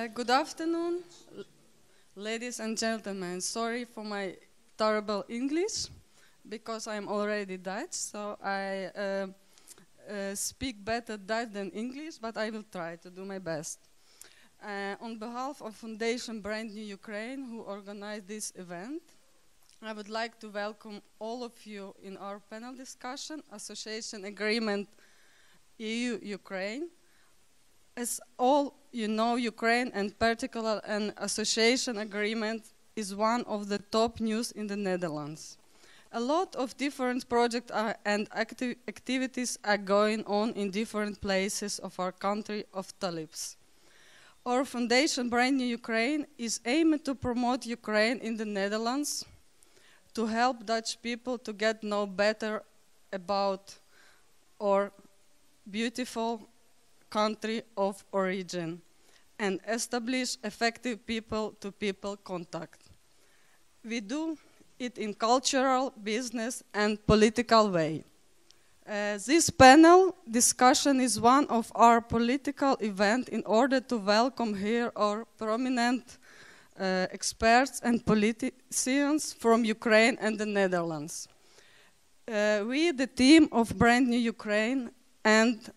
Good afternoon, ladies and gentlemen. Sorry for my terrible English, because I'm already Dutch, so I speak better Dutch than English, but I will try to do my best. On behalf of Foundation Brand New Ukraine, who organized this event, I would like to welcome all of you in our panel discussion, Association Agreement EU-Ukraine. As all you know, Ukraine, and particularly an association agreement, is one of the top news in the Netherlands. A lot of different projects and activities are going on in different places of our country of Tulips. Our foundation, Brand New Ukraine, is aimed to promote Ukraine in the Netherlands, to help Dutch people to get know better about our beautiful country of origin and establish effective people-to-people contact. We do it in cultural, business, and political way. This panel discussion is one of our political events in order to welcome here our prominent experts and politicians from Ukraine and the Netherlands. We, the team of Brand New Ukraine, and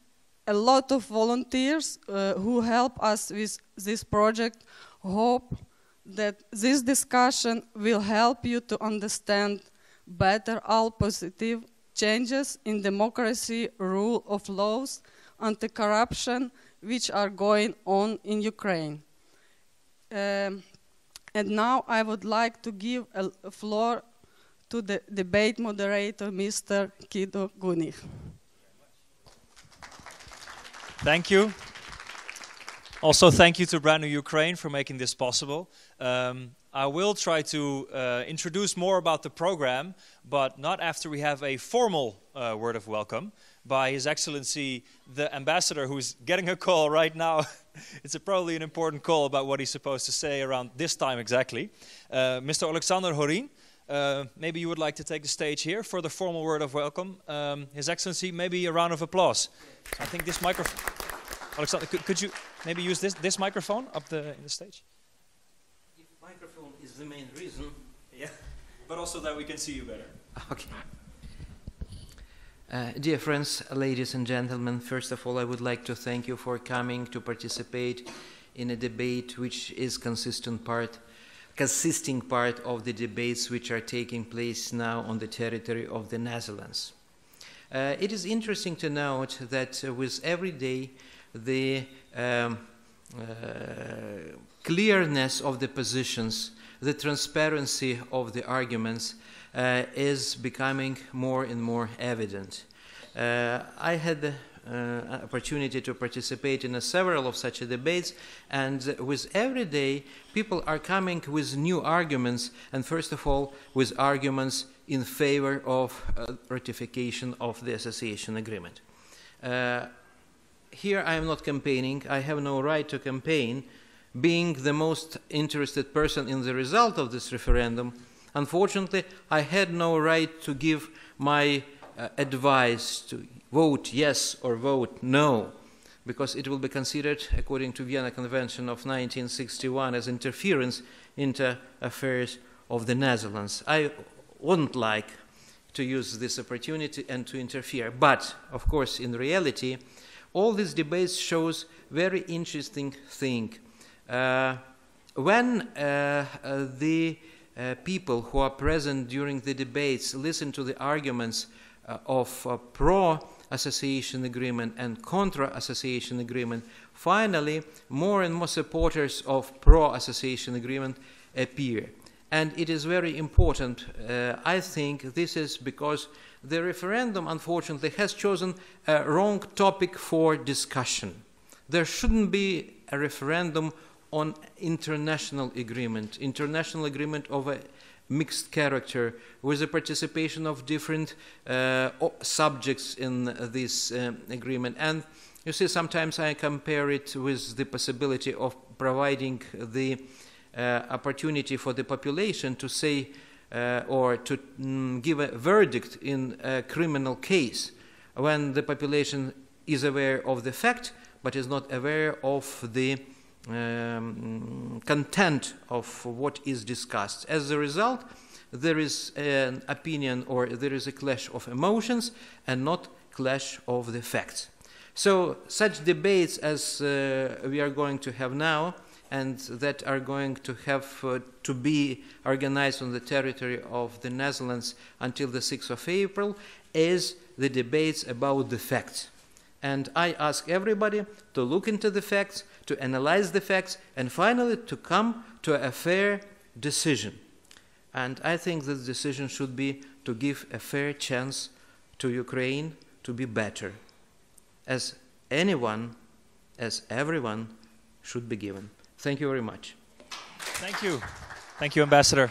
a lot of volunteers who help us with this project, hope that this discussion will help you to understand better all positive changes in democracy, rule of laws, anti-corruption, which are going on in Ukraine. And now I would like to give a floor to the debate moderator, Mr. Guido Gunich. Thank you. Also, thank you to Brand New Ukraine for making this possible. I will try to introduce more about the program, but not after we have a formal word of welcome by His Excellency, the Ambassador, who's getting a call right now. It's probably an important call about what he's supposed to say around this time exactly. Mr. Alexander Horin, maybe you would like to take the stage here for the formal word of welcome. His Excellency, maybe a round of applause. I think this microphone... Alexander, could you maybe use this microphone up in the stage? If microphone is the main reason... Yeah, but also that we can see you better. Okay. Dear friends, ladies and gentlemen, first of all, I would like to thank you for coming to participate in a debate which is consisting part of the debates which are taking place now on the territory of the Netherlands. It is interesting to note that with every day, the clearness of the positions, the transparency of the arguments is becoming more and more evident. I had the opportunity to participate in several of such debates, and with every day people are coming with new arguments, and first of all with arguments in favor of ratification of the association agreement. Here I am not campaigning, I have no right to campaign. Being the most interested person in the result of this referendum, unfortunately, I had no right to give my advice to vote yes or vote no, because it will be considered, according to Vienna Convention of 1961, as interference into affairs of the Netherlands. I wouldn't like to use this opportunity and to interfere, but, of course, in reality, all these debates shows very interesting thing. When the people who are present during the debates listen to the arguments of pro-association agreement and contra-association agreement, finally more and more supporters of pro-association agreement appear. And it is very important, I think this is because the referendum, unfortunately, has chosen a wrong topic for discussion. There shouldn't be a referendum on international agreement of a mixed character with the participation of different subjects in this agreement. And you see, sometimes I compare it with the possibility of providing the opportunity for the population to say or to give a verdict in a criminal case when the population is aware of the fact but is not aware of the content of what is discussed. As a result, there is an opinion or there is a clash of emotions and not clash of the facts. So such debates as we are going to have now and that are going to have to be organized on the territory of the Netherlands until the 6th of April is the debates about the facts. And I ask everybody to look into the facts, to analyze the facts, and finally to come to a fair decision. And I think this decision should be to give a fair chance to Ukraine to be better, as anyone, as everyone should be given. Thank you very much. Thank you. Thank you, Ambassador.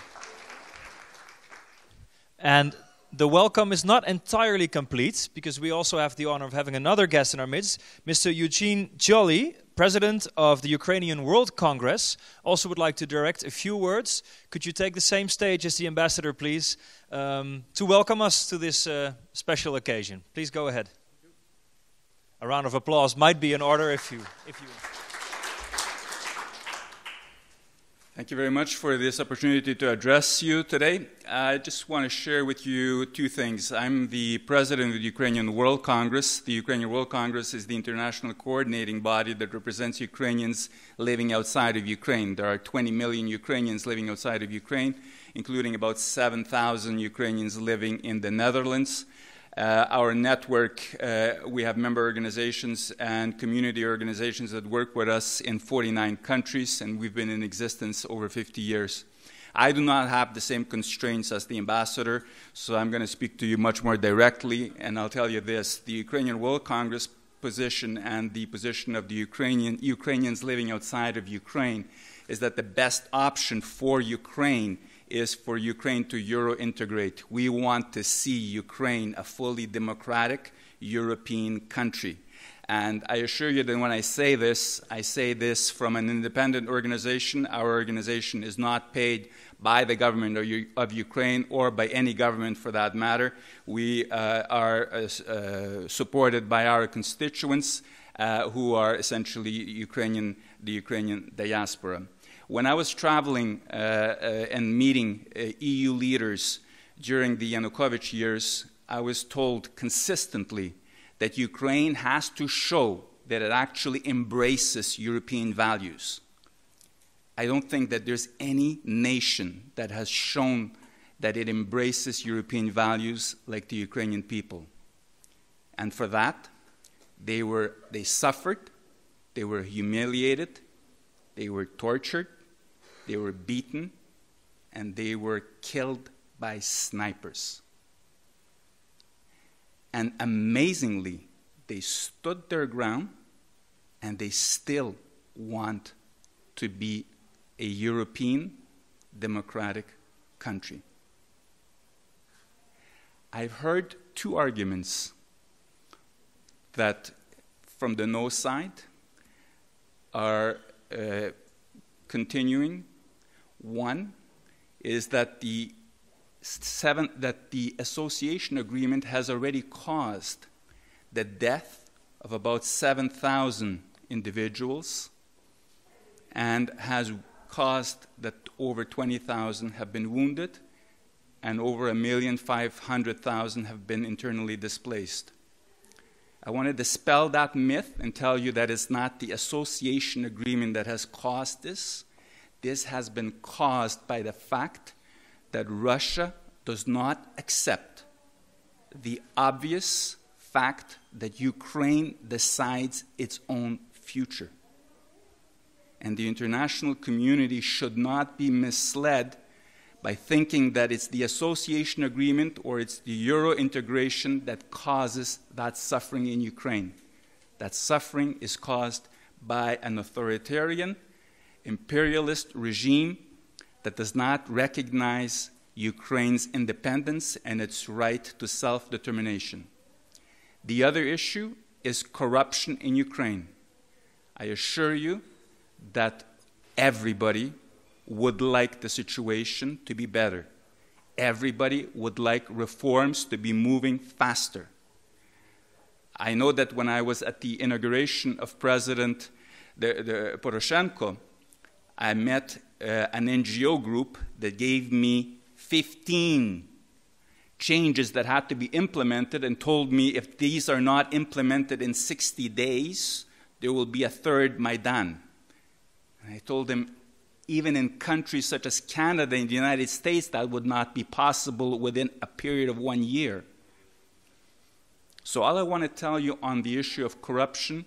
And the welcome is not entirely complete, because we also have the honor of having another guest in our midst, Mr. Eugene Joly, President of the Ukrainian World Congress, also would like to direct a few words. Could you take the same stage as the Ambassador, please, to welcome us to this special occasion? Please go ahead. A round of applause might be in order if you... Thank you very much for this opportunity to address you today. I just want to share with you two things. I'm the president of the Ukrainian World Congress. The Ukrainian World Congress is the international coordinating body that represents Ukrainians living outside of Ukraine. There are 20 million Ukrainians living outside of Ukraine, including about 7,000 Ukrainians living in the Netherlands. Our network, we have member organizations and community organizations that work with us in 49 countries, and we've been in existence over 50 years. I do not have the same constraints as the ambassador, so I'm going to speak to you much more directly, and I'll tell you this. The Ukrainian World Congress position and the position of the Ukrainians living outside of Ukraine is that the best option for Ukraine is for Ukraine to Euro-integrate. We want to see Ukraine a fully democratic European country. And I assure you that when I say this from an independent organization. Our organization is not paid by the government of Ukraine or by any government for that matter. We are supported by our constituents who are essentially the Ukrainian diaspora. When I was traveling and meeting EU leaders during the Yanukovych years, I was told consistently that Ukraine has to show that it actually embraces European values. I don't think that there's any nation that has shown that it embraces European values like the Ukrainian people. And for that, they suffered, they were humiliated, they were tortured, they were beaten, and they were killed by snipers. And amazingly, they stood their ground, and they still want to be a European democratic country. I've heard two arguments that from the no side are continuing. One is that the association agreement has already caused the death of about 7,000 individuals and has caused that over 20,000 have been wounded and over 1,500,000 have been internally displaced. I want to dispel that myth and tell you that it's not the association agreement that has caused this. This has been caused by the fact that Russia does not accept the obvious fact that Ukraine decides its own future. And the international community should not be misled by thinking that it's the association agreement or it's the Euro integration that causes that suffering in Ukraine. That suffering is caused by an authoritarian, imperialist regime that does not recognize Ukraine's independence and its right to self-determination. The other issue is corruption in Ukraine. I assure you that everybody would like the situation to be better. Everybody would like reforms to be moving faster. I know that when I was at the inauguration of President the Poroshenko, I met an NGO group that gave me 15 changes that had to be implemented and told me if these are not implemented in 60 days, there will be a third Maidan. And I told them, even in countries such as Canada and the United States, that would not be possible within a period of 1 year. So all I want to tell you on the issue of corruption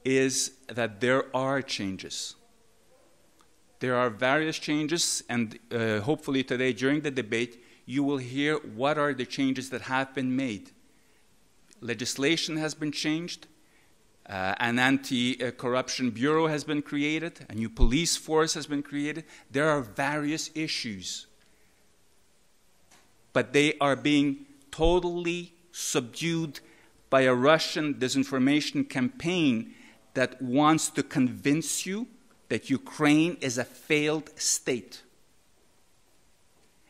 is that there are changes. There are various changes, and hopefully today during the debate, you will hear what are the changes that have been made. Legislation has been changed. An anti-corruption bureau has been created. A new police force has been created. There are various issues. But they are being totally subdued by a Russian disinformation campaign that wants to convince you that Ukraine is a failed state.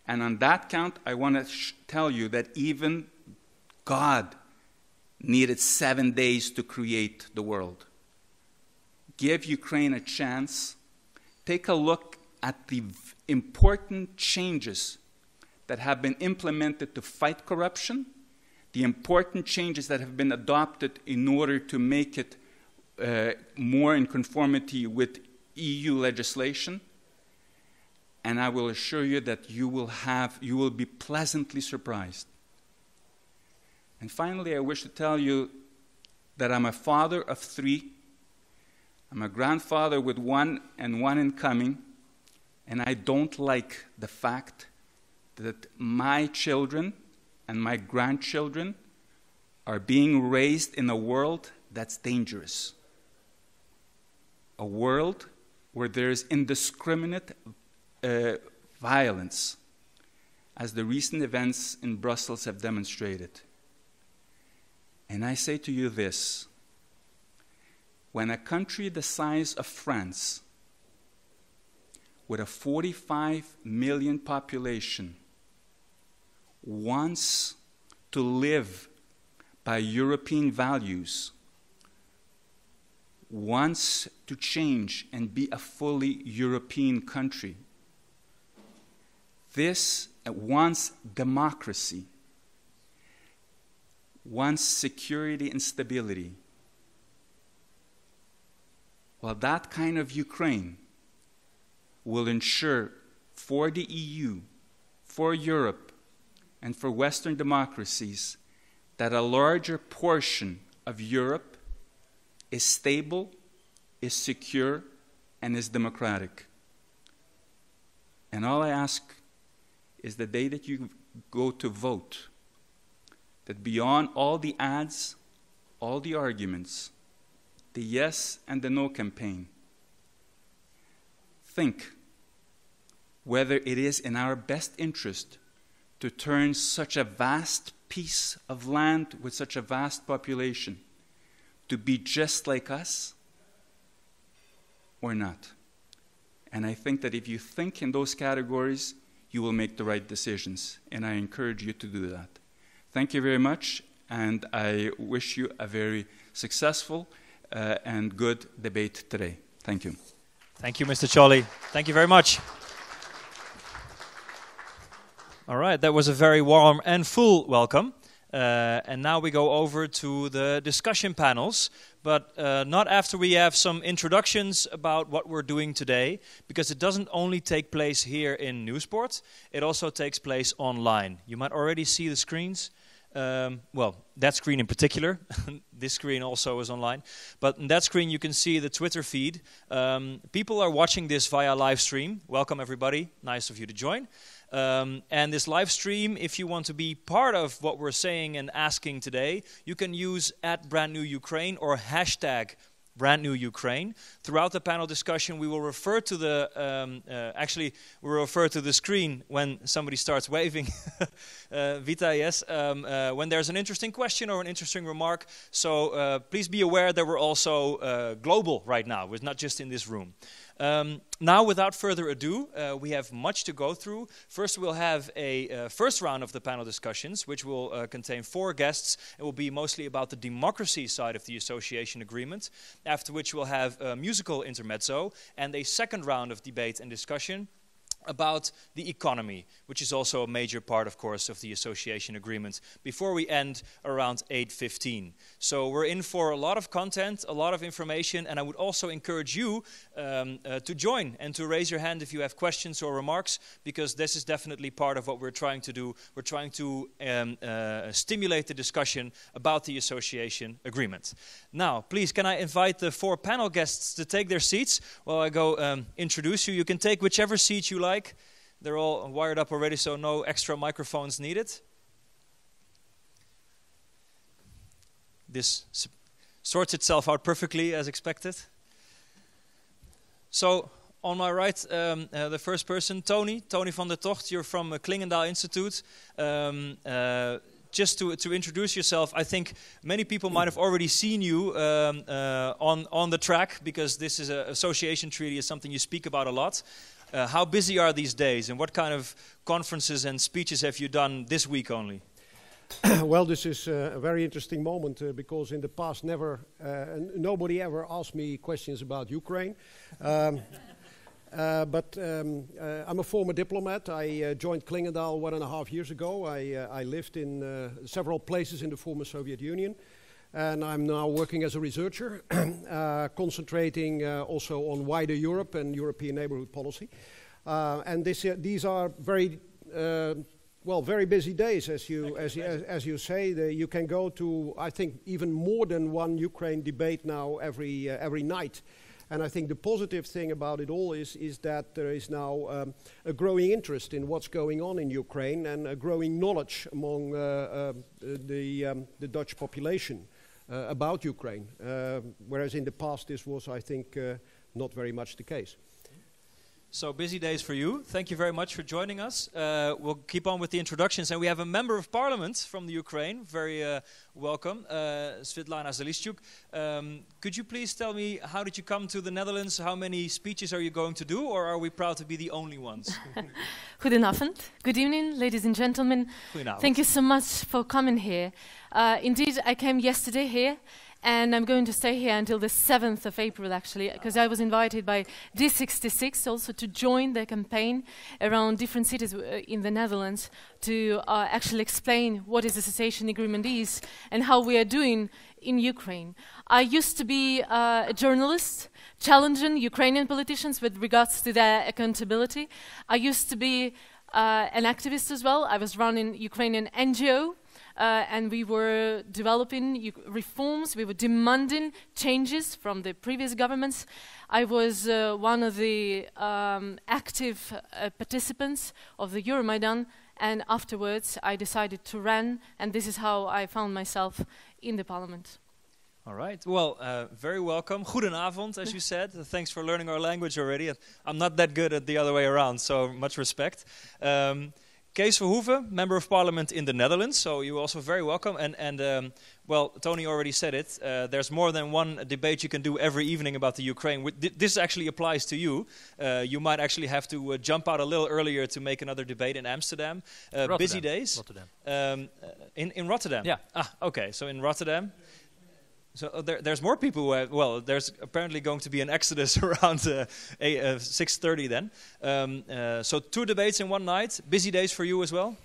And on that count, I want to tell you that even God needed 7 days to create the world. Give Ukraine a chance. Take a look at the important changes that have been implemented to fight corruption, the important changes that have been adopted in order to make it more in conformity with EU legislation, and I will assure you that you will be pleasantly surprised. And finally, I wish to tell you that I'm a father of 3. I'm a grandfather with 1 and 1 incoming, and I don't like the fact that my children and my grandchildren are being raised in a world that's dangerous. A world where there is indiscriminate violence, as the recent events in Brussels have demonstrated. And I say to you this: when a country the size of France, with a 45 million population, wants to live by European values, wants to change and be a fully European country, this wants democracy, wants security and stability. Well, that kind of Ukraine will ensure for the EU, for Europe, and for Western democracies that a larger portion of Europe is stable, is secure, and is democratic. And all I ask is the day that you go to vote, that beyond all the ads, all the arguments, the yes and the no campaign, think whether it is in our best interest to turn such a vast piece of land with such a vast population to be just like us or not. And I think that if you think in those categories, you will make the right decisions. And I encourage you to do that. Thank you very much, and I wish you a very successful and good debate today. Thank you. Thank you, Mr. Ciolli. Thank you very much. All right, that was a very warm and full welcome. And now we go over to the discussion panels, but not after we have some introductions about what we're doing today, because it doesn't only take place here in Nieuwsport, it also takes place online. You might already see the screens. Well, that screen in particular. This screen also is online. But in that screen you can see the Twitter feed. People are watching this via live stream. Welcome everybody. Nice of you to join. And this live stream, if you want to be part of what we're saying and asking today, you can use @BrandNewUkraine or hashtag #BrandNewUkraine. Throughout the panel discussion, we will refer to the actually we'll refer to the screen when somebody starts waving. Vita, yes. When there's an interesting question or an interesting remark. So please be aware that we're also global right now. We're not just in this room. Now, without further ado, we have much to go through. First, we'll have a first round of the panel discussions, which will contain 4 guests. It will be mostly about the democracy side of the association agreement, after which we'll have a musical intermezzo and a second round of debate and discussion about the economy, which is also a major part, of course, of the association agreement, before we end around 8:15. So we're in for a lot of content, a lot of information, and I would also encourage you to join and to raise your hand if you have questions or remarks, because this is definitely part of what we're trying to do. We're trying to stimulate the discussion about the association agreement. Now, please, can I invite the 4 panel guests to take their seats while I go introduce you. You can take whichever seat you like. They're all wired up already, so no extra microphones needed. This sorts itself out perfectly as expected. So on my right, the first person, Tony van der Tocht. You're from Klingendaal Institute. Just to introduce yourself, I think many people might have already seen you on the track, because this is an association treaty, is something you speak about a lot. How busy are these days, and what kind of conferences and speeches have you done this week only? Well, this is a very interesting moment because in the past nobody ever asked me questions about Ukraine. But I'm a former diplomat. I joined Klingendaal 1.5 years ago. I lived in several places in the former Soviet Union. And I'm now working as a researcher, concentrating also on wider Europe and European neighborhood policy. And these are very, very busy days, as you say. You can go to, I think, even more than one Ukraine debate now every night. And I think the positive thing about it all is that there is now a growing interest in what's going on in Ukraine and a growing knowledge among the Dutch population about Ukraine, whereas in the past this was, I think, not very much the case. So busy days for you. Thank you very much for joining us. We'll keep on with the introductions, and we have a member of parliament from the Ukraine. Very welcome, Svitlana Zalischuk. Could you please tell me, how did you come to the Netherlands? How many speeches are you going to do, or are we proud to be the only ones? Goedenavond. Good evening, ladies and gentlemen. Goedenavond. Thank you so much for coming here. Indeed, I came yesterday here, and I'm going to stay here until the 7th of April, actually, because I was invited by D66 also to join the campaign around different cities in the Netherlands to actually explain what this association agreement is and how we are doing in Ukraine. I used to be a journalist, challenging Ukrainian politicians with regards to their accountability. I used to be an activist as well. I was running Ukrainian NGO. And we were developing reforms, we were demanding changes from the previous governments. I was one of the active participants of the Euromaidan, and afterwards I decided to run, and this is how I found myself in the parliament. All right. Well, very welcome. Goedenavond, as you said. Thanks for learning our language already. I'm not that good at the other way around, so much respect. Kees Verhoeven, Member of Parliament in the Netherlands, so you're also very welcome. And well, Tony already said it, there's more than one debate you can do every evening about the Ukraine. This actually applies to you. You might actually have to jump out a little earlier to make another debate in Amsterdam. Busy days. Rotterdam. In Rotterdam? Yeah. Ah, okay, so in Rotterdam. So there's more people who have, well, there's apparently going to be an exodus around 6:30 then. So 2 debates in one night. Busy days for you as well?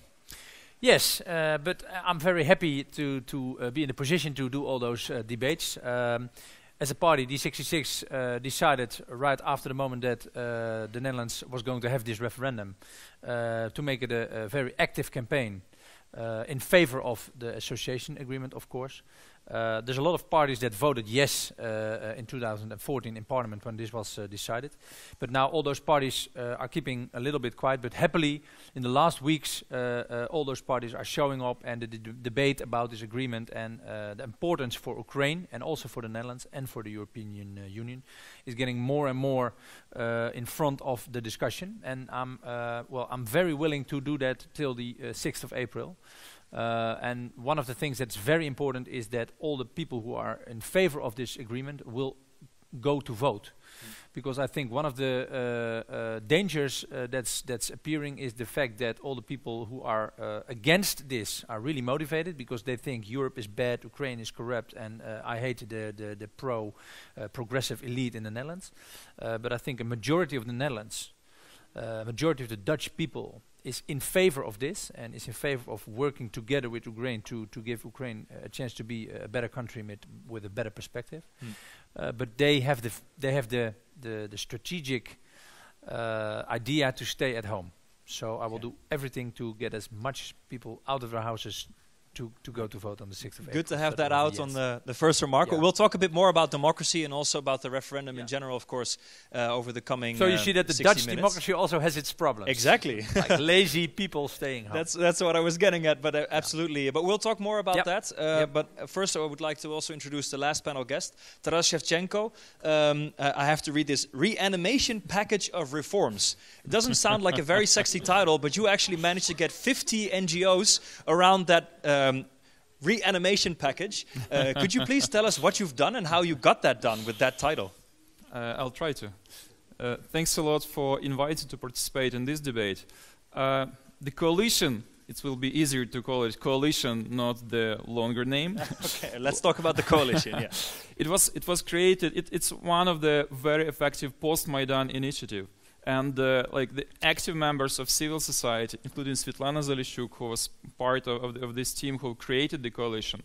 Yes, but I'm very happy to be in the position to do all those debates. As a party, D66 decided right after the moment that the Netherlands was going to have this referendum to make it a very active campaign in favor of the association agreement, of course. There's a lot of parties that voted yes in 2014 in Parliament when this was decided. But now all those parties are keeping a little bit quiet. But happily, in the last weeks, all those parties are showing up, and the debate about this agreement and the importance for Ukraine and also for the Netherlands and for the European Union is getting more and more in front of the discussion. And I'm very willing to do that till the 6th of April. And one of the things that's very important is that all the people who are in favor of this agreement will go to vote. Because I think one of the dangers that's appearing is the fact that all the people who are against this are really motivated because they think Europe is bad, Ukraine is corrupt, and I hate the progressive elite in the Netherlands. But I think a majority of the Netherlands, majority of the Dutch people is in favor of this and is in favor of working together with Ukraine to give Ukraine a chance to be a better country with a better perspective. But they have the strategic idea to stay at home. So I will do everything to get as much people out of their houses to go to vote on the 6th of April. Good to have that out on the first remark. Yeah. We'll talk a bit more about democracy and also about the referendum in general, of course, over the coming So you see that the 60 Dutch minutes. democracy also has its problems. Exactly. Like lazy people staying home. That's what I was getting at, but absolutely. But we'll talk more about that. But first I would like to also introduce the last panel guest, Taras Shevchenko. I have to read this. Reanimation Package of Reforms. It doesn't sound like a very sexy title, but you actually managed to get 50 NGOs around that reanimation package. Could you please tell us what you've done and how you got that done with that title? I'll try to. Thanks a lot for inviting to participate in this debate. The coalition, it will be easier to call it coalition, not the longer name. Okay, let's talk about the coalition. Yeah, it was created. It's one of the very effective post-Maidan initiative. And like the active members of civil society, including Svetlana Zalishchuk, who was part of this team who created the coalition,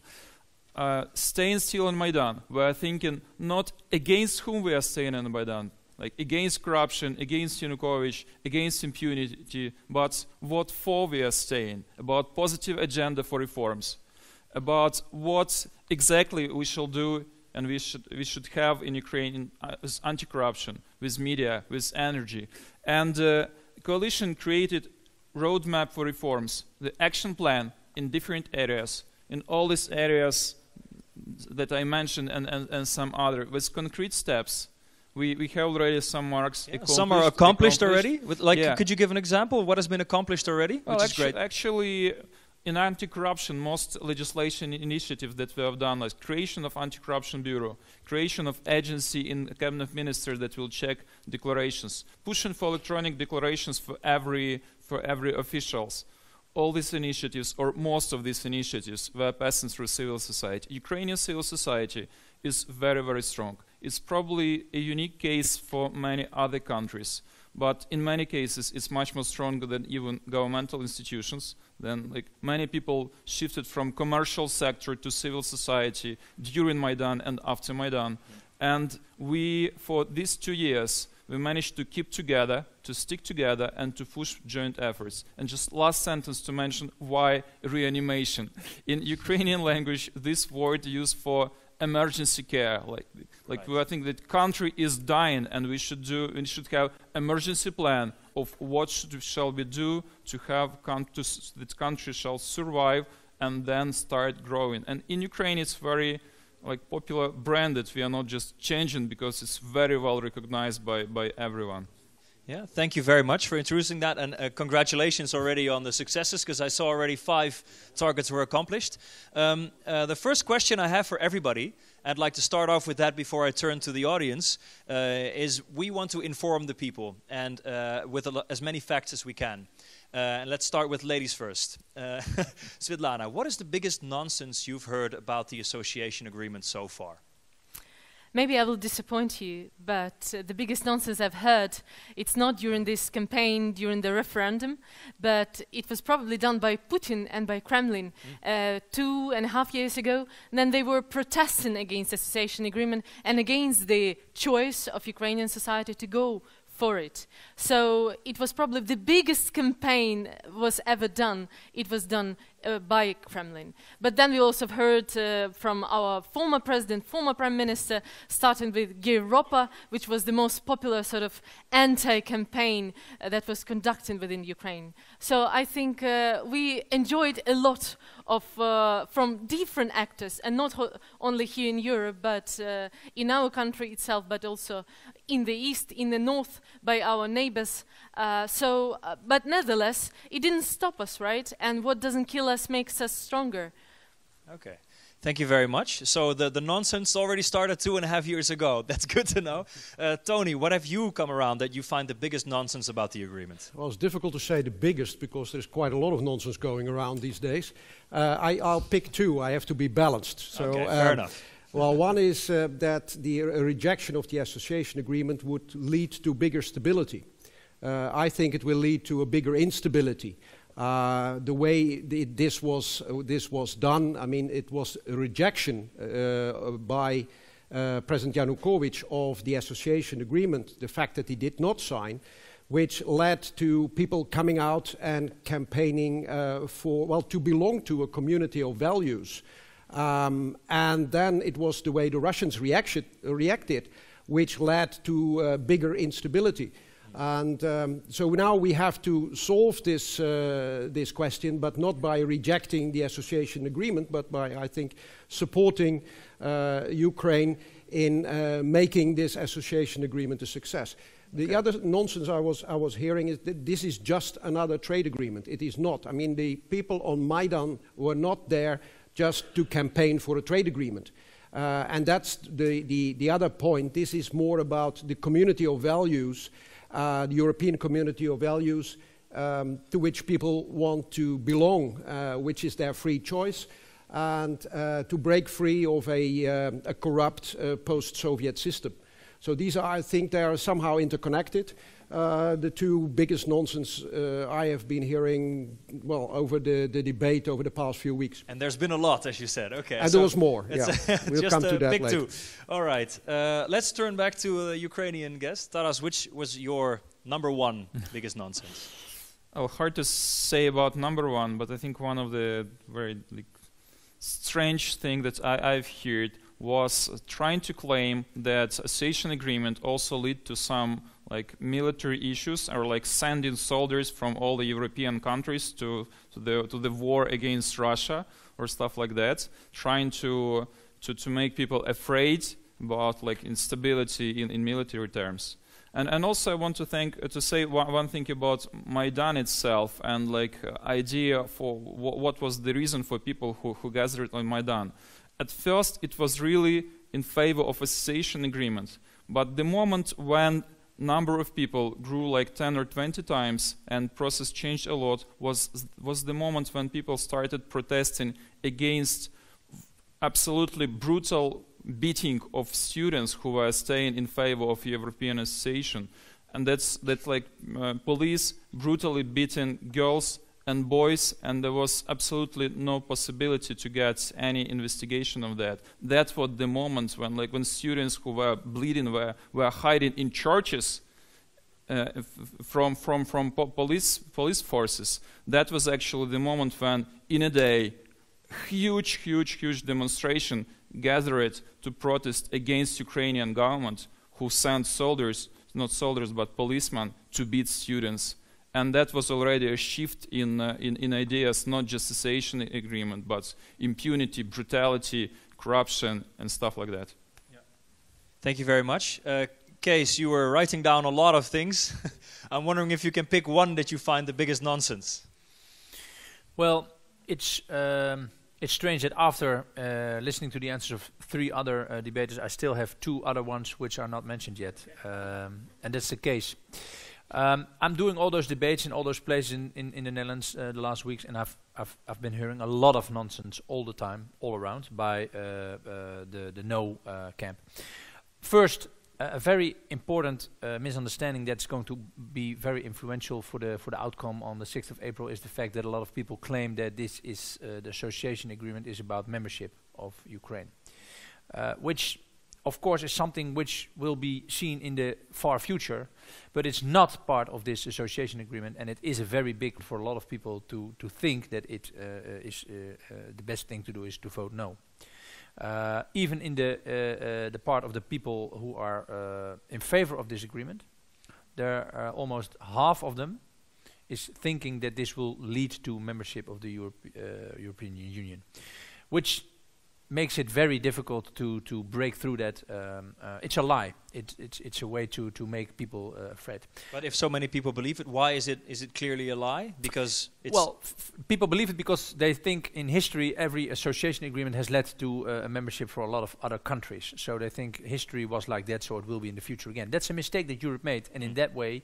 staying still on Maidan. We are thinking not against whom we are staying on Maidan, like against corruption, against Yanukovych, against impunity, but what for we are staying, about positive agenda for reforms, about what exactly we shall do and we should have in Ukraine with anti-corruption, with media, with energy. And the coalition created roadmap for reforms, the action plan in different areas, in all these areas that I mentioned and some other, with concrete steps. We have already some marks. Yeah, some are accomplished already? Could you give an example of what has been accomplished already? Well, which is great. Actually, in anti-corruption, most legislation initiatives that we have done, like creation of anti-corruption bureau, creation of agency in the cabinet ministers that will check declarations, pushing for electronic declarations for every officials. All these initiatives, or most of these initiatives, were passing through civil society. Ukrainian civil society is very, very strong. It's probably a unique case for many other countries, but in many cases it's much more stronger than even governmental institutions. Then, like, many people shifted from commercial sector to civil society during Maidan and after Maidan. And we, for these 2 years, we managed to keep together, to stick together, and to push joint efforts. And just last sentence to mention why reanimation. In Ukrainian language, this word used for emergency care, I think that country is dying, and we should have emergency plan of what shall we do to have that country shall survive and then start growing. And in Ukraine, it's very popular brand that we are not just changing because it's very well recognized by everyone. Yeah, thank you very much for introducing that, and congratulations already on the successes, because I saw already 5 targets were accomplished. The first question I have for everybody, I'd like to start off with that before I turn to the audience, is we want to inform the people, and with as many facts as we can. And let's start with ladies first. Svetlana, what is the biggest nonsense you've heard about the association agreement so far? Maybe I will disappoint you, but the biggest nonsense I've heard, it's not during this campaign, during the referendum, but it was probably done by Putin and by Kremlin 2.5 years ago. And then they were protesting against the association agreement and against the choice of Ukrainian society to go for it. So it was probably the biggest campaign was ever done. It was done by Kremlin. But then we also heard from our former president, former prime minister, starting with Gyr Ropa, which was the most popular sort of anti-campaign that was conducted within Ukraine. So I think we enjoyed a lot of from different actors, and not only here in Europe, but in our country itself, but also in the east, in the north, by our neighbors. But nevertheless, it didn't stop us, right? And what doesn't kill us makes us stronger. Okay. Thank you very much. So the nonsense already started 2.5 years ago. That's good to know. Tony, what have you come around that you find the biggest nonsense about the agreement? Well, it's difficult to say the biggest because there's quite a lot of nonsense going around these days. I'll pick two. I have to be balanced. So, okay, fair enough. Well, one is that the rejection of the association agreement would lead to bigger stability. I think it will lead to a bigger instability. The way this was done, I mean, it was a rejection by President Yanukovych of the association agreement, the fact that he did not sign, which led to people coming out and campaigning to belong to a community of values. And then it was the way the Russians reacted, which led to bigger instability. And so now we have to solve this question, but not by rejecting the association agreement, but by, I think, supporting Ukraine in making this association agreement a success. The other nonsense I was hearing is that this is just another trade agreement. It is not. I mean, the people on Maidan were not there just to campaign for a trade agreement. And that's the other point. This is more about the community of values, the European community of values to which people want to belong, which is their free choice, and to break free of a corrupt post-Soviet system. So these are, I think, they are somehow interconnected. The two biggest nonsense I have been hearing, well, over the debate over the past few weeks. And there's been a lot, as you said. Okay. And there was more. Yeah, we'll come to that pick later. Two. All right. Let's turn back to the Ukrainian guest. Taras, which was your number one biggest nonsense? Oh, hard to say about number one, but I think one of the very strange thing that I've heard was trying to claim that association agreement also lead to some military issues, or sending soldiers from all the European countries to the war against Russia or stuff like that, trying to make people afraid about instability in military terms. And also I want to say one thing about Maidan itself and idea for what was the reason for people who gathered on Maidan. At first it was really in favor of association agreement, but the moment when number of people grew 10 or 20 times and process changed a lot was the moment when people started protesting against absolutely brutal beating of students who were staying in favor of European association. And that's police brutally beating girls and boys, and there was absolutely no possibility to get any investigation of that. That was the moment when students who were bleeding were hiding in churches from police forces. That was actually the moment when, in a day, huge demonstration gathered to protest against Ukrainian government, who sent soldiers, not soldiers but policemen, to beat students. And that was already a shift in ideas, not just association agreement, but impunity, brutality, corruption, and stuff like that. Yeah. Thank you very much. Kees, you were writing down a lot of things. I'm wondering if you can pick one that you find the biggest nonsense. Well, it's strange that after listening to the answers of 3 other debaters, I still have 2 other ones which are not mentioned yet. And that's the case. I'm doing all those debates in all those places in the Netherlands the last weeks, and I've been hearing a lot of nonsense all the time, all around, by the no camp. First, a very important misunderstanding that's going to be very influential for the outcome on the 6th of April is the fact that a lot of people claim that this is the association agreement is about membership of Ukraine, which of course is something which will be seen in the far future, but it's not part of this association agreement, and it is a very big for a lot of people to think that it is the best thing to do is to vote no. Even in the part of the people who are in favor of this agreement, there are almost half of them is thinking that this will lead to membership of the European Union, which makes it very difficult to break through that. It's a lie. It's a way to make people afraid. But if so many people believe it, why is it clearly a lie? Because it's Well, people believe it because they think in history every association agreement has led to a membership for a lot of other countries. So they think history was like that, so it will be in the future again. That's a mistake that Europe made, and in that way,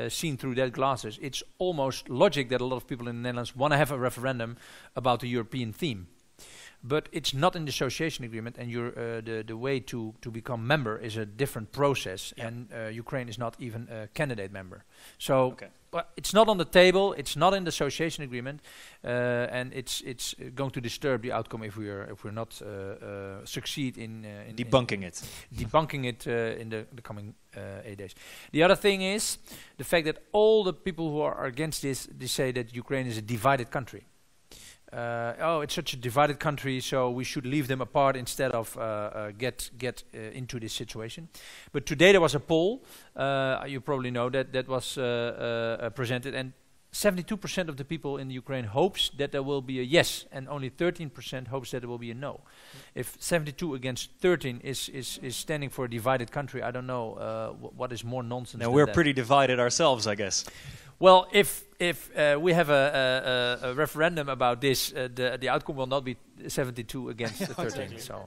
seen through that glasses, it's almost logic that a lot of people in the Netherlands want to have a referendum about the European theme. But it's not in the association agreement, and the way to become member is a different process, and Ukraine is not even a candidate member. So but it's not on the table, it's not in the association agreement, and it's going to disturb the outcome if we're not succeed in debunking it. Debunking it in the coming 8 days. The other thing is the fact that all the people who are against this, they say that Ukraine is a divided country. It's such a divided country, so we should leave them apart instead of get into this situation. But today there was a poll, you probably know that was presented, and 72% of the people in Ukraine hopes that there will be a yes, and only 13% hopes that there will be a no. If 72 against 13 is standing for a divided country, I don't know what is more nonsense. Now than we're that. pretty divided ourselves, I guess. Well, if we have a referendum about this, the outcome will not be 72 against 13. Exactly. So,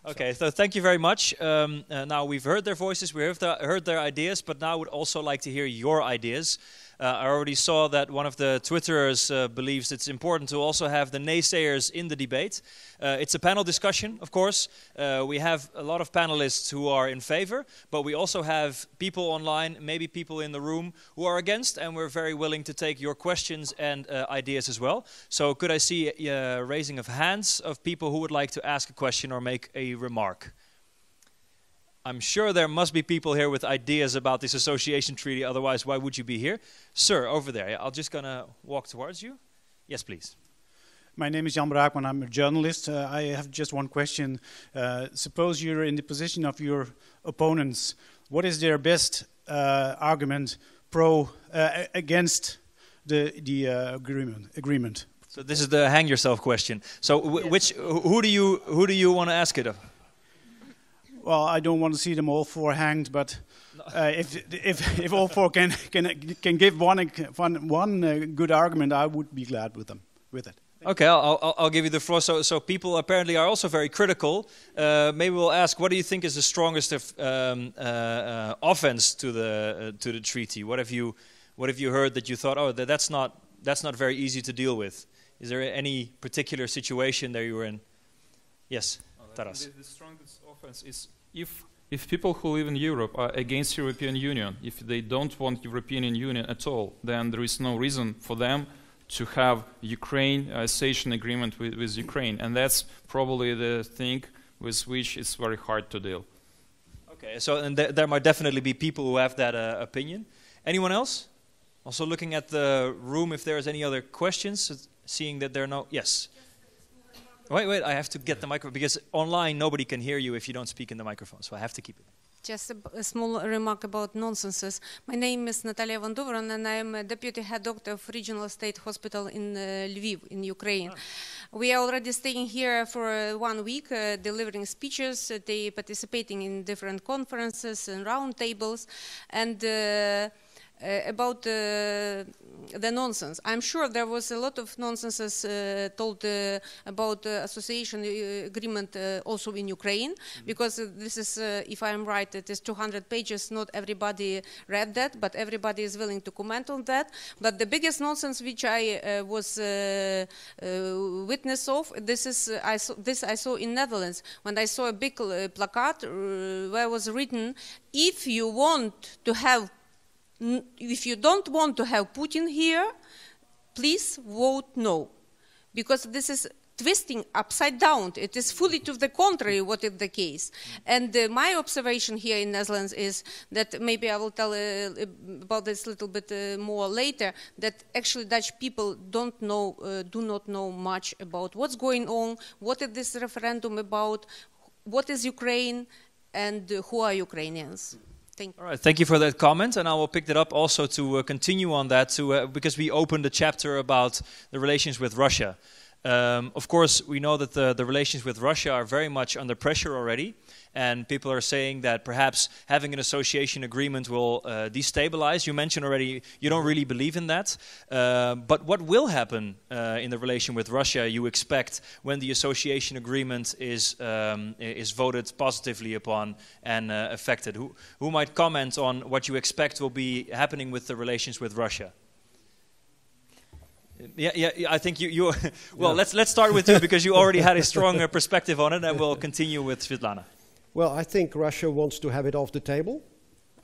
okay, so thank you very much. Now we've heard their voices, we have heard their ideas, but now I would also like to hear your ideas. I already saw that one of the Twitterers believes it's important to also have the naysayers in the debate. It's a panel discussion, of course. We have a lot of panelists who are in favor, but we also have people online, maybe people in the room who are against, and we're very willing to take your questions and ideas as well. So could I see a raising of hands of people who would like to ask a question or make a remark? I'm sure there must be people here with ideas about this association treaty, otherwise why would you be here? Sir, over there. I'm just going to walk towards you. Yes, please. My name is Jan Braakman, I'm a journalist. I have just one question. Suppose you're in the position of your opponents. What is their best argument against the agreement? So this is the hang yourself question. So who do you want to ask it of? Well, I don't want to see them all four hanged, but if all four can give one good argument, I would be glad with it. Okay, I'll give you the floor. So people apparently are also very critical. Maybe we'll ask, what do you think is the strongest offense to the treaty? What have you heard that you thought, that's not very easy to deal with? Is there any particular situation that you were in? Yes, Taras. The strongest offense is if people who live in Europe are against European Union, if they don't want European Union at all, then there is no reason for them to have Ukraine association agreement with Ukraine, and that's probably the thing with which it's very hard to deal. Okay, so and there might definitely be people who have that opinion. Anyone else? Also looking at the room, if there's any other questions, seeing that there are no... Yes. Wait, I have to get the microphone, because online nobody can hear you if you don't speak in the microphone, so I have to keep it. Just a small remark about nonsenses. My name is Natalia Van Dovran, and I am a deputy head doctor of Regional State Hospital in Lviv, in Ukraine. We are already staying here for 1 week, delivering speeches, participating in different conferences and round tables, and about the nonsense. I'm sure there was a lot of nonsenses told about association agreement also in Ukraine, because this is, if I'm right, it is 200 pages. Not everybody read that, but everybody is willing to comment on that. But the biggest nonsense which I was witness of, I saw in Netherlands, when I saw a big placard where was written, if you don't want to have Putin here, please vote no. Because this is twisting upside down. It is fully to the contrary what is the case. And my observation here in Netherlands is that, maybe I will tell about this a little bit more later, that actually Dutch people do not know much about what's going on, what is this referendum about, what is Ukraine, and who are Ukrainians. All right, thank you for that comment, and I will pick that up also to continue on that, because we opened a chapter about the relations with Russia. Of course, we know that the relations with Russia are very much under pressure already, and people are saying that perhaps having an association agreement will destabilize. You mentioned already you don't really believe in that. But what will happen in the relation with Russia, you expect, when the association agreement is voted positively upon and affected? Who might comment on what you expect will be happening with the relations with Russia? Yeah, I think you well, yeah. let's start with you, because you already had a strong perspective on it, and we'll continue with Svetlana. Well, I think Russia wants to have it off the table.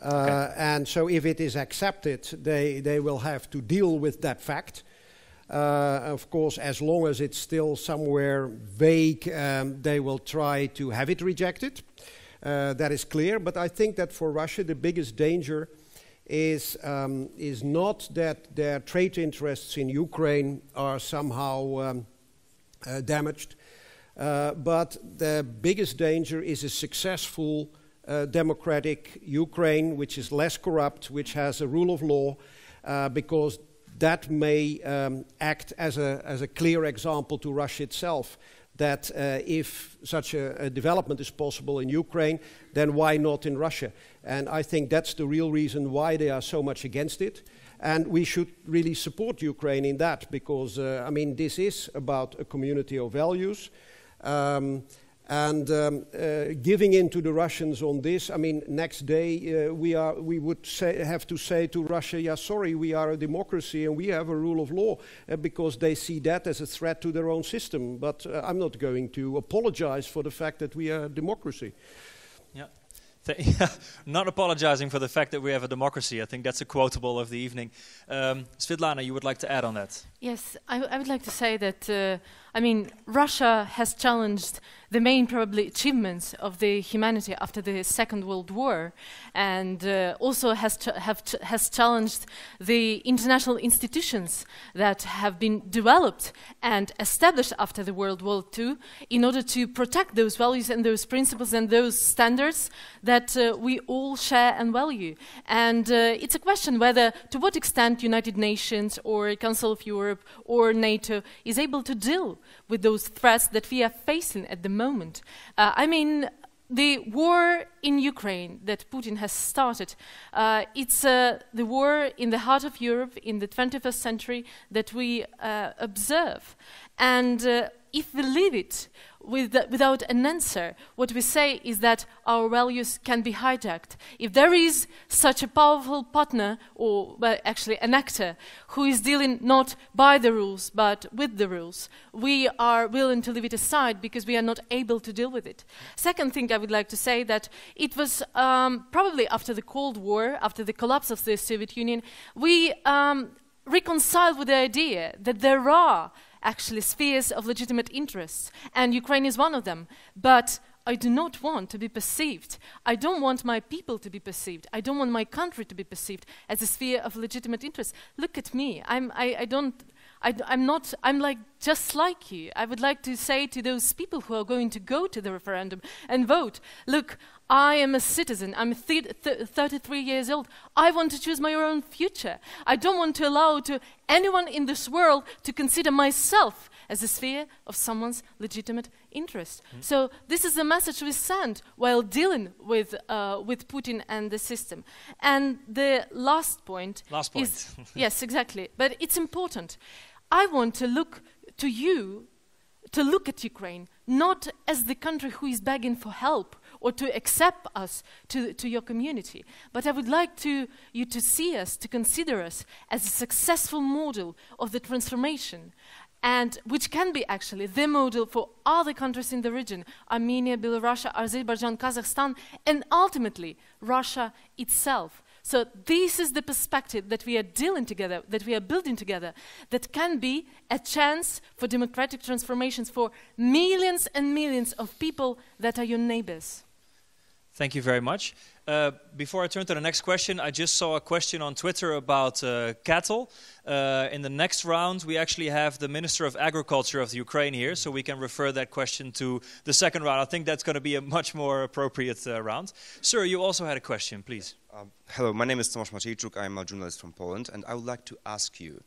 Okay. And so if it is accepted, they will have to deal with that fact. Of course, as long as it's still somewhere vague, they will try to have it rejected. That is clear. But I think that for Russia, the biggest danger is not that their trade interests in Ukraine are somehow damaged, but the biggest danger is a successful democratic Ukraine, which is less corrupt, which has a rule of law, because that may act as a clear example to Russia itself, that if such a development is possible in Ukraine, then why not in Russia? And I think that's the real reason why they are so much against it. And we should really support Ukraine in that, because, I mean, this is about a community of values. Giving in to the Russians on this, I mean, next day we would have to say to Russia, yeah, sorry, we are a democracy and we have a rule of law, because they see that as a threat to their own system. But I'm not going to apologize for the fact that we are a democracy. Yeah. Not apologizing for the fact that we have a democracy. I think that's a quotable of the evening. Svetlana, you would like to add on that? Yes, I would like to say that, I mean, Russia has challenged the main probably achievements of the humanity after the Second World War, and also has challenged the international institutions that have been developed and established after the World War II in order to protect those values and those principles and those standards that we all share and value. And it's a question whether, to what extent United Nations or Council of Europe or NATO is able to deal with those threats that we are facing at the moment. I mean, the war in Ukraine that Putin has started, it's the war in the heart of Europe in the 21st century that we observe. And if we leave it without an answer, what we say is that our values can be hijacked. If there is such a powerful partner, or well, actually an actor, who is dealing not by the rules but with the rules, we are willing to leave it aside because we are not able to deal with it. Second thing I would like to say that it was probably after the Cold War, after the collapse of the Soviet Union, we reconciled with the idea that there are actually spheres of legitimate interests, and Ukraine is one of them. But I do not want to be perceived. I don't want my people to be perceived. I don't want my country to be perceived as a sphere of legitimate interest. Look at me. I'm like just like you. I would like to say to those people who are going to go to the referendum and vote, look, I am a citizen. I'm 33 years old. I want to choose my own future. I don't want to allow to anyone in this world to consider myself as a sphere of someone's legitimate interest. So this is the message we send while dealing with Putin and the system. And the last point is yes, exactly. But it's important. I want to look to you, to look at Ukraine, not as the country who is begging for help or to accept us to your community, but I would like you to see us, to consider us as a successful model of the transformation, and which can be actually the model for other countries in the region, Armenia, Belarus, Azerbaijan, Kazakhstan, and ultimately Russia itself. So this is the perspective that we are dealing together, that we are building together, that can be a chance for democratic transformations for millions and millions of people that are your neighbors. Thank you very much. Before I turn to the next question, I just saw a question on Twitter about cattle. In the next round, we actually have the Minister of Agriculture of the Ukraine here, so we can refer that question to the second round. I think that's going to be a much more appropriate round. Sir, you also had a question, please. Hello, my name is Tomasz Maciejczuk. I'm a journalist from Poland, and I would like to ask you,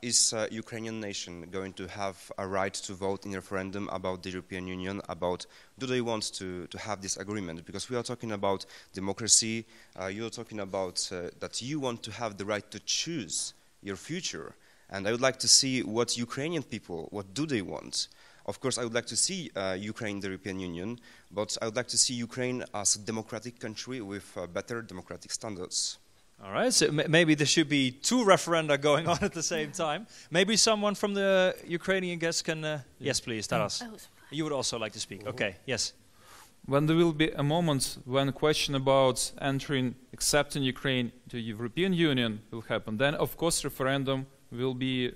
Is Ukrainian nation going to have a right to vote in a referendum about the European Union, about do they want to have this agreement? Because we are talking about democracy, you're talking about that you want to have the right to choose your future. And I would like to see what Ukrainian people, what do they want? Of course, I would like to see Ukraine in the European Union, but I would like to see Ukraine as a democratic country with better democratic standards. All right, so maybe there should be two referenda going on at the same time. Maybe someone from the Ukrainian guests can... Yes, please, Taras. You would also like to speak. Okay, yes. When there will be a moment when a question about accepting Ukraine to European Union will happen, then of course referendum will be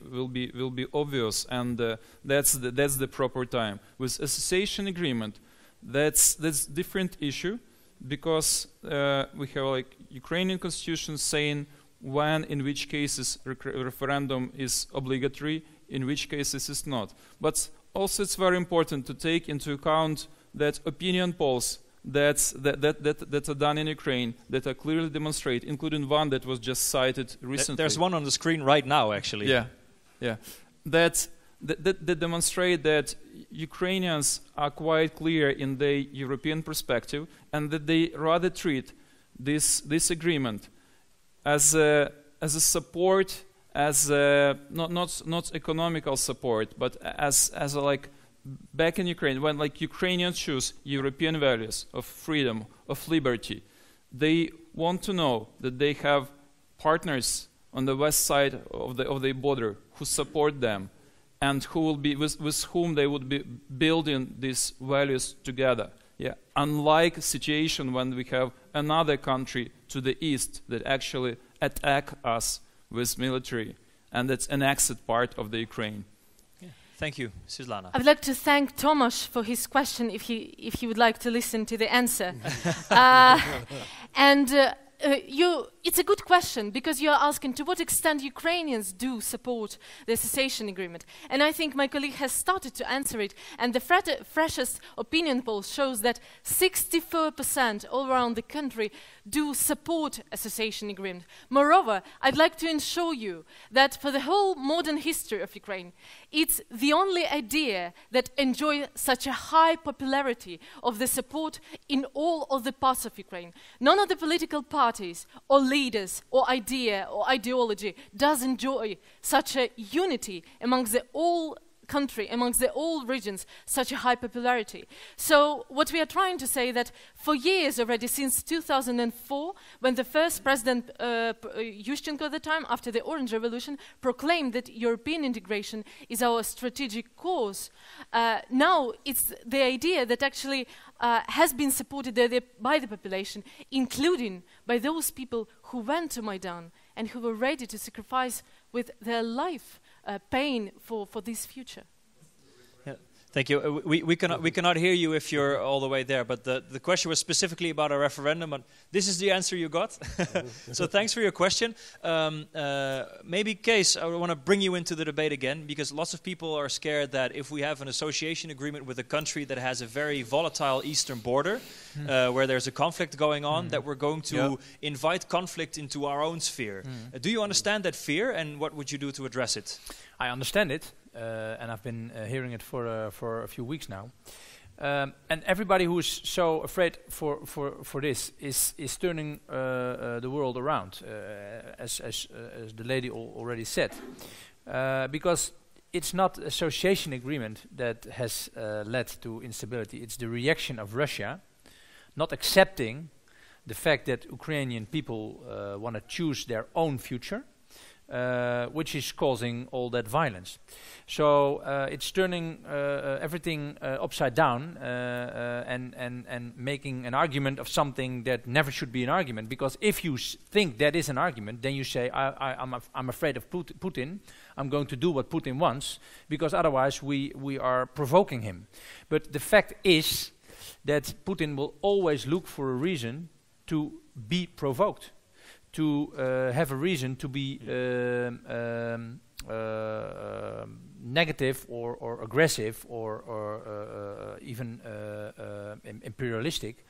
obvious, and that's the proper time. With association agreement, that's different issue, because we have like Ukrainian constitution saying when, in which cases referendum is obligatory, in which cases it's not. But also it's very important to take into account that opinion polls that are done in Ukraine that are clearly demonstrate, including one that was just cited recently. There's one on the screen right now, actually. Yeah. That demonstrate that Ukrainians are quite clear in their European perspective, and that they rather treat this agreement as a support, as not economical support, but as a, like, back in Ukraine, when like Ukrainians choose European values of freedom, of liberty, they want to know that they have partners on the west side of the border who support them, and who will be with whom they would be building these values together. Yeah, unlike a situation when we have another country to the east that actually attack us with military, and that's an exit part of the Ukraine. Yeah. Thank you, Svitlana. I would like to thank Tomasz for his question, if he would like to listen to the answer. It's a good question, because you are asking to what extent Ukrainians do support the association agreement. And I think my colleague has started to answer it. And the freshest opinion poll shows that 64% all around the country do support association agreement. Moreover, I'd like to ensure you that for the whole modern history of Ukraine, it's the only idea that enjoys such a high popularity of the support in all of the parts of Ukraine. None of the political parties or leaders or idea or ideology does enjoy such a unity amongst the whole country, amongst the all regions, such a high popularity. So what we are trying to say that for years already, since 2004, when the first president, Yushchenko at the time, after the Orange Revolution, proclaimed that European integration is our strategic cause, now it's the idea that actually has been supported by the population, including by those people who went to Maidan and who were ready to sacrifice with their life paying for this future. Yeah. Thank you. We cannot hear you if you're all the way there, but the question was specifically about a referendum, and this is the answer you got. So thanks for your question. Maybe, Kees, I want to bring you into the debate again, because lots of people are scared that if we have an association agreement with a country that has a very volatile eastern border, where there's a conflict going on, that we're going to invite conflict into our own sphere. Do you understand that fear, and what would you do to address it? I understand it. And I've been hearing it for a few weeks now. And everybody who is so afraid for this is turning the world around, as the lady already said. Because it's not association agreement that has led to instability. It's the reaction of Russia not accepting the fact that Ukrainian people want to choose their own future, which is causing all that violence. So it's turning everything upside down and making an argument of something that never should be an argument. Because if you think that is an argument, then you say, I'm afraid of Putin. I'm going to do what Putin wants, because otherwise we are provoking him. But the fact is that Putin will always look for a reason to be provoked, to have a reason to be negative or aggressive or even imperialistic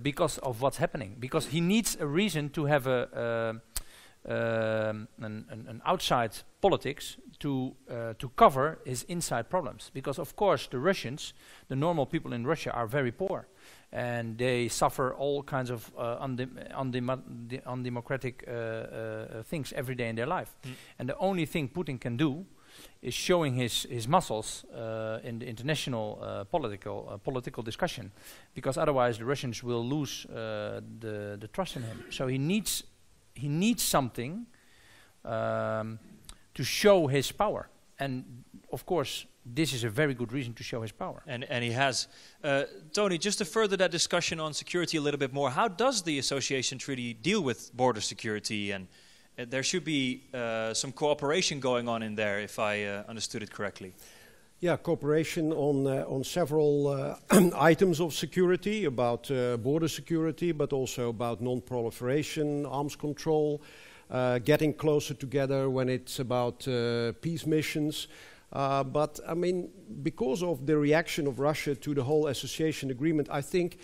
because of what's happening. Because he needs a reason to have a an outside politics to cover his inside problems. Because of course the Russians, the normal people in Russia, are very poor, and they suffer all kinds of undemocratic things every day in their life. And the only thing Putin can do is showing his muscles in the international political discussion, because otherwise the Russians will lose the trust in him. So he needs something to show his power, and of course this is a very good reason to show his power. And he has. Tony, just to further that discussion on security a little bit more, how does the association treaty deal with border security? And there should be some cooperation going on in there, if I understood it correctly. Yeah, cooperation on several items of security, about border security, but also about non-proliferation, arms control, getting closer together when it's about peace missions. But I mean, because of the reaction of Russia to the whole association agreement, I think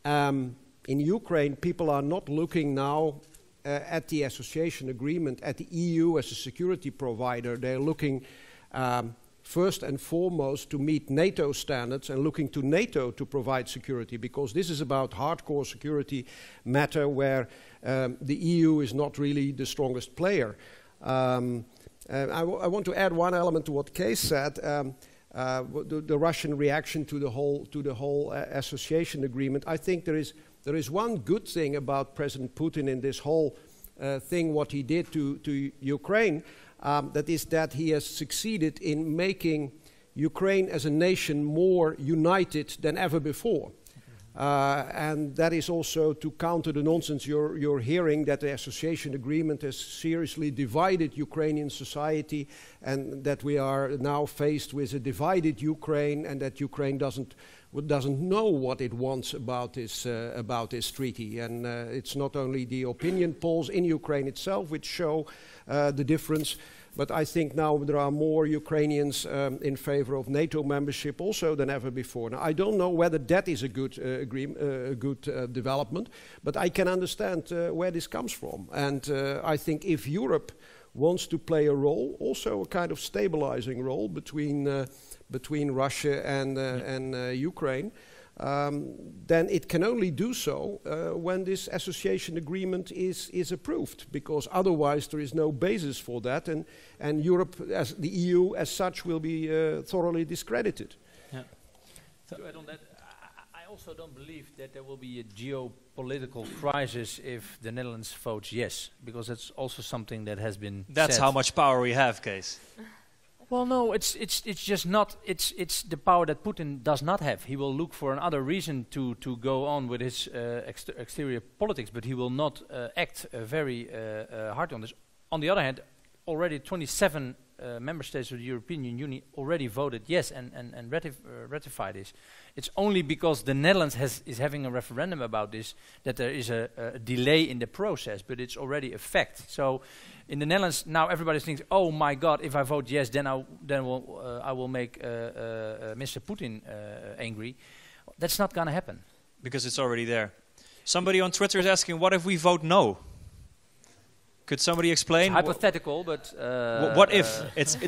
in Ukraine people are not looking now at the association agreement, at the EU as a security provider. They're looking first and foremost to meet NATO standards and looking to NATO to provide security, because this is about hardcore security matter where the EU is not really the strongest player. I want to add one element to what Kees said. The Russian reaction to the whole association agreement. I think there is one good thing about President Putin in this whole thing, what he did to Ukraine, that is that he has succeeded in making Ukraine as a nation more united than ever before. And that is also to counter the nonsense you're hearing, that the association agreement has seriously divided Ukrainian society, and that we are now faced with a divided Ukraine, and that Ukraine doesn't know what it wants about this treaty. And it's not only the opinion polls in Ukraine itself which show the difference, but I think now there are more Ukrainians in favor of NATO membership also than ever before. Now, I don't know whether that is a good development, but I can understand where this comes from. And I think if Europe wants to play a role, also a kind of stabilizing role between Russia and Ukraine, then it can only do so when this association agreement is approved, because otherwise there is no basis for that, and Europe, as the EU as such, will be thoroughly discredited. Yeah. To add on that, I also don't believe that there will be a geopolitical crisis if the Netherlands votes yes, because that's also something that has been That's said. how much power we have, Kees. Well, no, it's just not. It's the power that Putin does not have. He will look for another reason to go on with his exterior politics, but he will not act very hard on this. On the other hand, already 27 member states of the European Union already voted yes and ratified this. It's only because the Netherlands is having a referendum about this that there is a delay in the process, but it's already a fact. So in the Netherlands now everybody thinks, oh my God, if I vote yes, then I will make Mr. Putin angry. That's not going to happen. Because it's already there. Somebody on Twitter is asking, what if we vote no? Could somebody explain? It's hypothetical, but what if?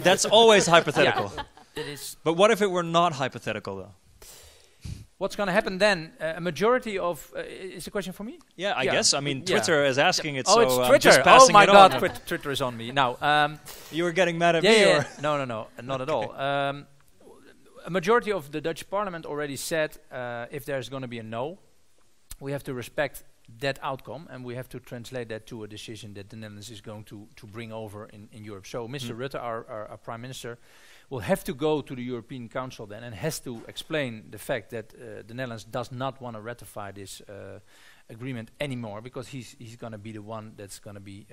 That's always hypothetical. Yeah, it is. But what if it were not hypothetical, though? What's going to happen then? A majority of is the question for me? Yeah, I guess. I mean, Twitter is asking it, oh, so it's I'm Twitter. just passing oh my it God, on. Twitter is on me now. You were getting mad at yeah, me, yeah. or No, not at all. A majority of the Dutch Parliament already said if there's going to be a no, we have to respect that outcome, and we have to translate that to a decision that the Netherlands is going to bring over in Europe. So Mr. Rutte, our Prime Minister, will have to go to the European Council then and has to explain the fact that the Netherlands does not want to ratify this agreement anymore, because he's going to be the one that's going to be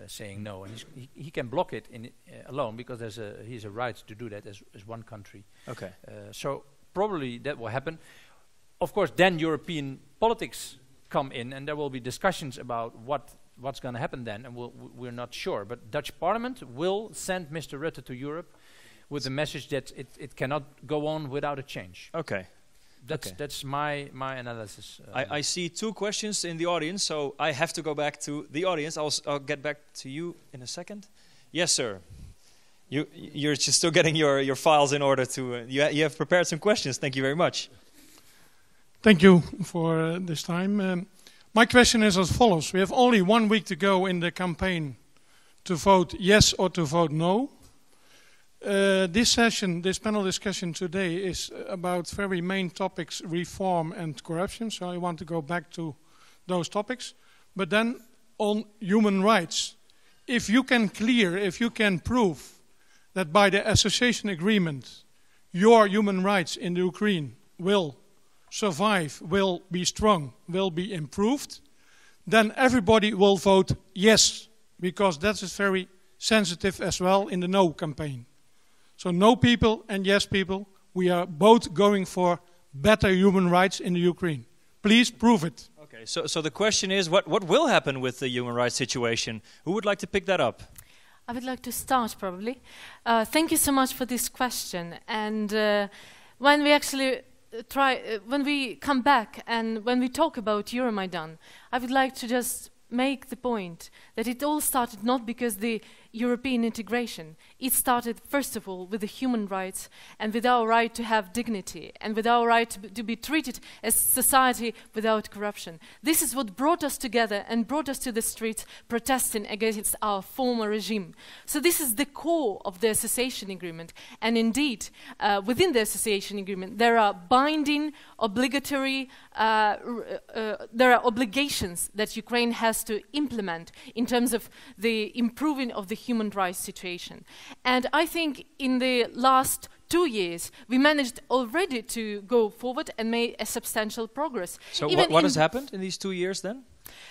saying no, and he can block it alone, because he has a right to do that as one country. Okay. So probably that will happen. Of course, then European politics come in, and there will be discussions about what's going to happen then, and we're not sure. But Dutch Parliament will send Mr. Rutte to Europe with the message that it cannot go on without a change. Okay. That's my analysis. I see 2 questions in the audience, so I have to go back to the audience. I'll get back to you in a second. Yes, sir. You're just still getting your files in order to... you have prepared some questions. Thank you very much. Thank you for this time. My question is as follows. We have only 1 week to go in the campaign to vote yes or to vote no. This session, this panel discussion today is about very main topics, reform and corruption. So I want to go back to those topics. But then on human rights, if you can prove that by the association agreement, your human rights in the Ukraine will survive, will be strong, will be improved, then everybody will vote yes, because that is very sensitive as well in the no campaign. So no people and yes people, we are both going for better human rights in the Ukraine. Please prove it. Okay, so the question is, what will happen with the human rights situation? Who would like to pick that up? I would like to start, probably. Thank you so much for this question. And when we actually when we come back and when we talk about Euromaidan, I would like to just make the point that it all started not because the European integration. It started, first of all, with the human rights and with our right to have dignity and with our right to be treated as society without corruption. This is what brought us together and brought us to the streets protesting against our former regime. So this is the core of the association agreement. And indeed, within the association agreement, there are binding, obligatory, there are obligations that Ukraine has to implement in terms of the improving of the human rights situation. And I think in the last 2 years, we managed already to go forward and make a substantial progress. So what has happened in these 2 years then?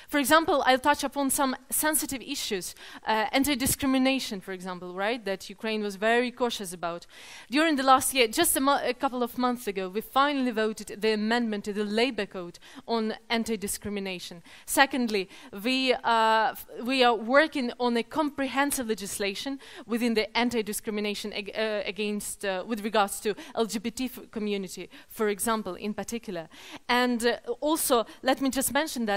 For example, I'll touch upon some sensitive issues, anti-discrimination, for example, right, that Ukraine was very cautious about. During the last year, just a couple of months ago, we finally voted the amendment to the Labour Code on anti-discrimination. Secondly, we are working on a comprehensive legislation within the anti-discrimination against, with regards to LGBT community, for example, in particular. And also, let me just mention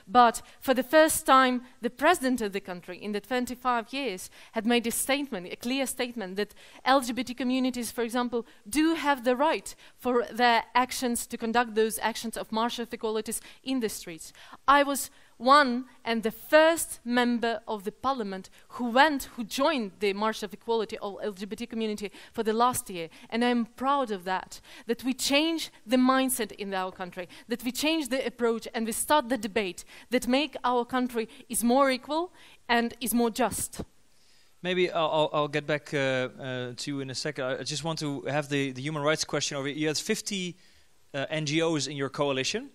but for the first time, the president of the country in the 25 years had made a statement, a clear statement, that LGBT communities, for example, do have the right for their actions to conduct those actions of march of equalities in the streets. I was one and the first member of the parliament who joined the March of Equality of LGBT community for the last year. And I'm proud of that we change the mindset in our country, that we change the approach and we start the debate that make our country is more equal and is more just. Maybe I'll get back to you in a second. I just want to have the human rights question over. You had 50 NGOs in your coalition.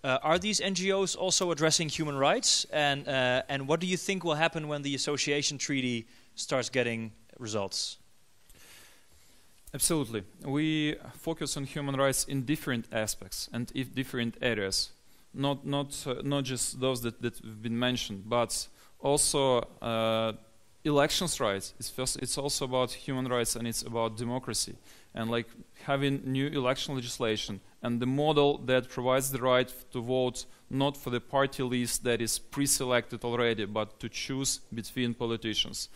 Are these NGOs also addressing human rights? And what do you think will happen when the association treaty starts getting results? Absolutely. We focus on human rights in different aspects and in different areas. Not just those that have been mentioned, but also elections rights. It's also about human rights and it's about democracy. And like having new election legislation and the model that provides the right to vote not for the party list that is pre-selected already, but to choose between politicians.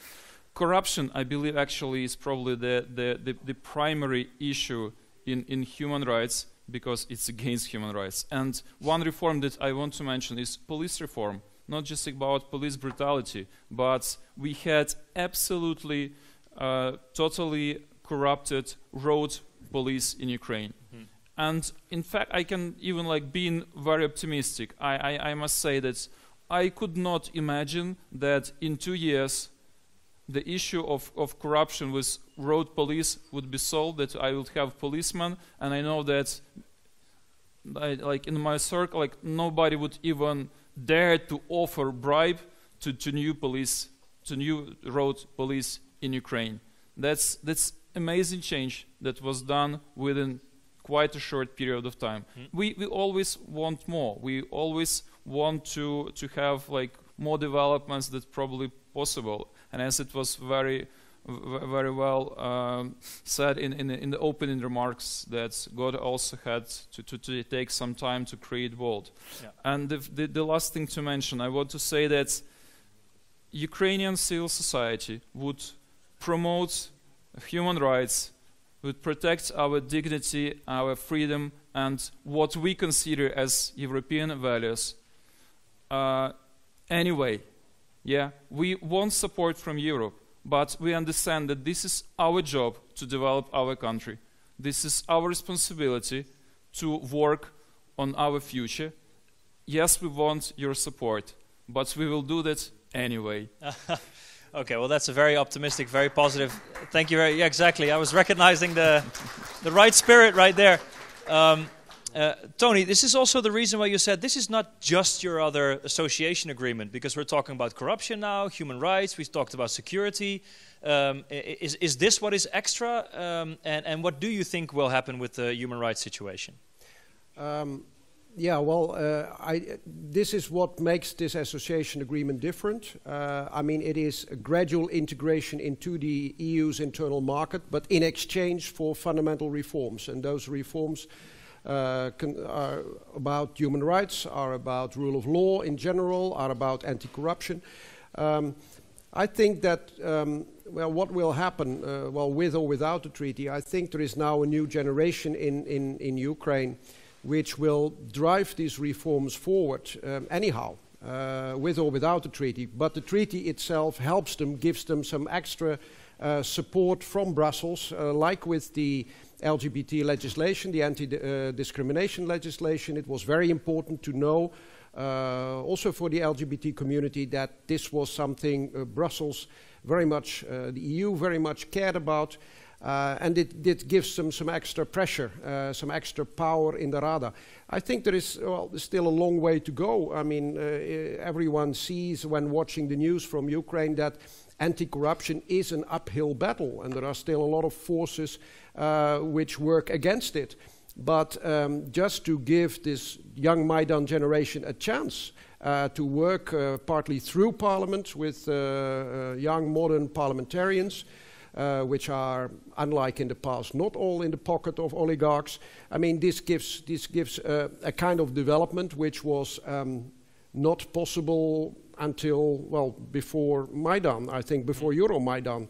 Corruption, I believe, actually is probably the primary issue in human rights because it's against human rights. And one reform that I want to mention is police reform. Not just about police brutality, but we had absolutely, totally corrupted road police in Ukraine. Mm-hmm. And in fact, I can even being very optimistic. I must say that I could not imagine that in 2 years the issue of corruption with road police would be solved, that I would have policemen, and I know that in my circle, nobody would even dare to offer bribe to new police, to new road police in Ukraine. That's amazing change that was done within quite a short period of time. Mm-hmm. We always want more. We always want to have more developments that's probably possible. And as it was very very well said in the opening remarks that God also had to take some time to create world. Yeah. And the last thing to mention, I want to say that Ukrainian civil society would promote human rights, would protect our dignity, our freedom, and what we consider as European values. Anyway, yeah, we want support from Europe, but we understand that this is our job to develop our country. This is our responsibility to work on our future. Yes, we want your support, but we will do that anyway. Okay, well, that's a very optimistic, very positive. Thank you. Yeah, exactly. I was recognizing the right spirit right there. Tony, this is also the reason why you said this is not just your other association agreement, because we're talking about corruption now, human rights, we've talked about security. Is this what is extra? And what do you think will happen with the human rights situation? Yeah, well, this is what makes this association agreement different. I mean, it is a gradual integration into the EU's internal market, but in exchange for fundamental reforms. And those reforms are about human rights, are about rule of law in general, are about anti-corruption. I think that, well, what will happen, well, with or without the treaty, I think there is now a new generation in Ukraine which will drive these reforms forward anyhow, with or without the treaty. But the treaty itself helps them, gives them some extra support from Brussels, like with the LGBT legislation, the anti-discrimination legislation. It was very important to know, also for the LGBT community, that this was something Brussels very much, the EU very much cared about. And it gives them some extra pressure, some extra power in the Rada. I think there is still a long way to go. I mean, everyone sees when watching the news from Ukraine that anti-corruption is an uphill battle, and there are still a lot of forces which work against it. But just to give this young Maidan generation a chance to work partly through Parliament with young modern parliamentarians, which are, unlike in the past, not all in the pocket of oligarchs. I mean, this gives a kind of development which was not possible until, well, before Maidan, I think, before Euromaidan.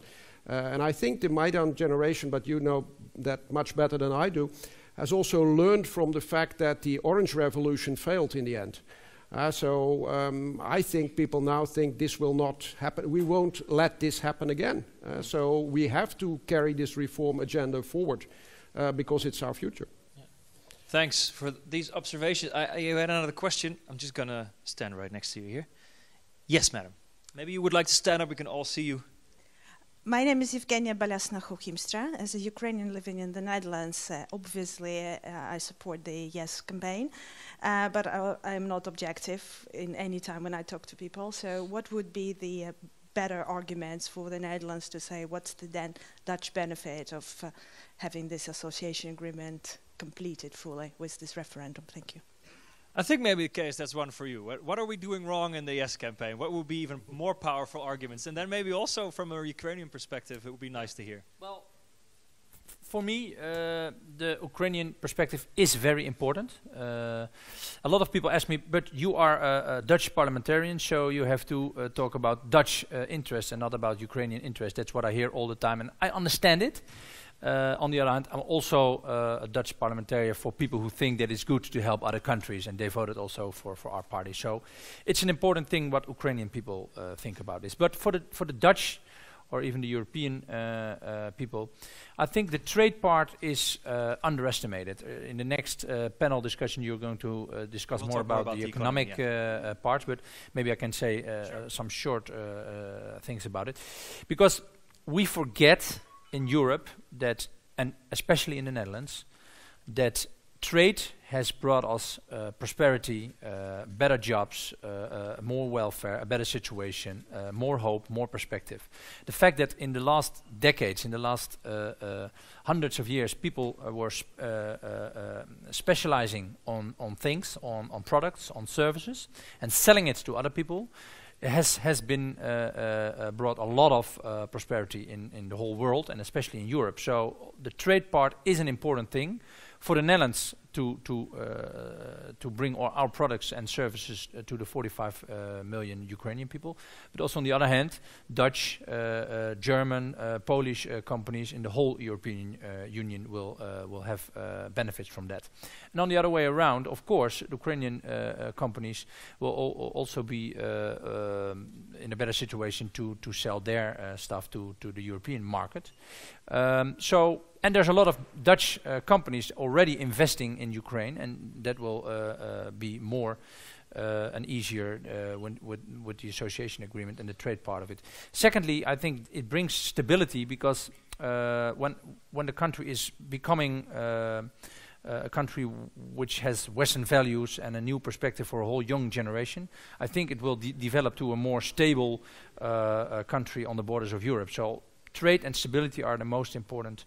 And I think the Maidan generation, but you know that much better than I do, has also learned from the fact that the Orange Revolution failed in the end. So I think people now think this will not happen. We won't let this happen again. So we have to carry this reform agenda forward because it's our future. Yeah. Thanks for these observations. You had another question. I'm just going to stand right next to you here. Yes, madam. Maybe you would like to stand up. We can all see you. My name is Evgenia Balyasna-Hochimstra. As a Ukrainian living in the Netherlands, obviously I support the Yes campaign, but I'm not objective in any time when I talk to people. So what would be the better arguments for the Netherlands to say what's the Dutch benefit of having this association agreement completed fully with this referendum? Thank you. I think maybe the case that's one for you. What are we doing wrong in the Yes campaign? What would be even more powerful arguments? And then maybe also from a Ukrainian perspective, it would be nice to hear. Well, for me, the Ukrainian perspective is very important. A lot of people ask me, but you are a Dutch parliamentarian, so you have to talk about Dutch interests and not about Ukrainian interests. That's what I hear all the time, and I understand it. On the other hand, I'm also a Dutch parliamentarian for people who think that it's good to help other countries, and they voted also for our party. So it's an important thing what Ukrainian people think about this. But for the Dutch or even the European people, I think the trade part is underestimated. In the next panel discussion, you're going to discuss more about the economic part, but maybe I can say some short things about it. Because we forget in Europe that, and especially in the Netherlands, that trade has brought us prosperity, better jobs, more welfare, a better situation, more hope, more perspective. The fact that in the last decades, in the last hundreds of years, people were specializing on things, on products, on services, and selling it to other people, has been brought a lot of prosperity in the whole world, and especially in Europe. So the trade part is an important thing for the Netherlands to bring our products and services to the 45 million Ukrainian people. But also on the other hand, Dutch, German, Polish companies in the whole European Union will have benefits from that. And on the other way around, of course, Ukrainian companies will also be in a better situation to sell their stuff to the European market. And there's a lot of Dutch companies already investing in Ukraine, and that will be more and easier with the association agreement and the trade part of it. Secondly, I think it brings stability because when the country is becoming a country which has Western values and a new perspective for a whole young generation, I think it will develop to a more stable country on the borders of Europe. So trade and stability are the most important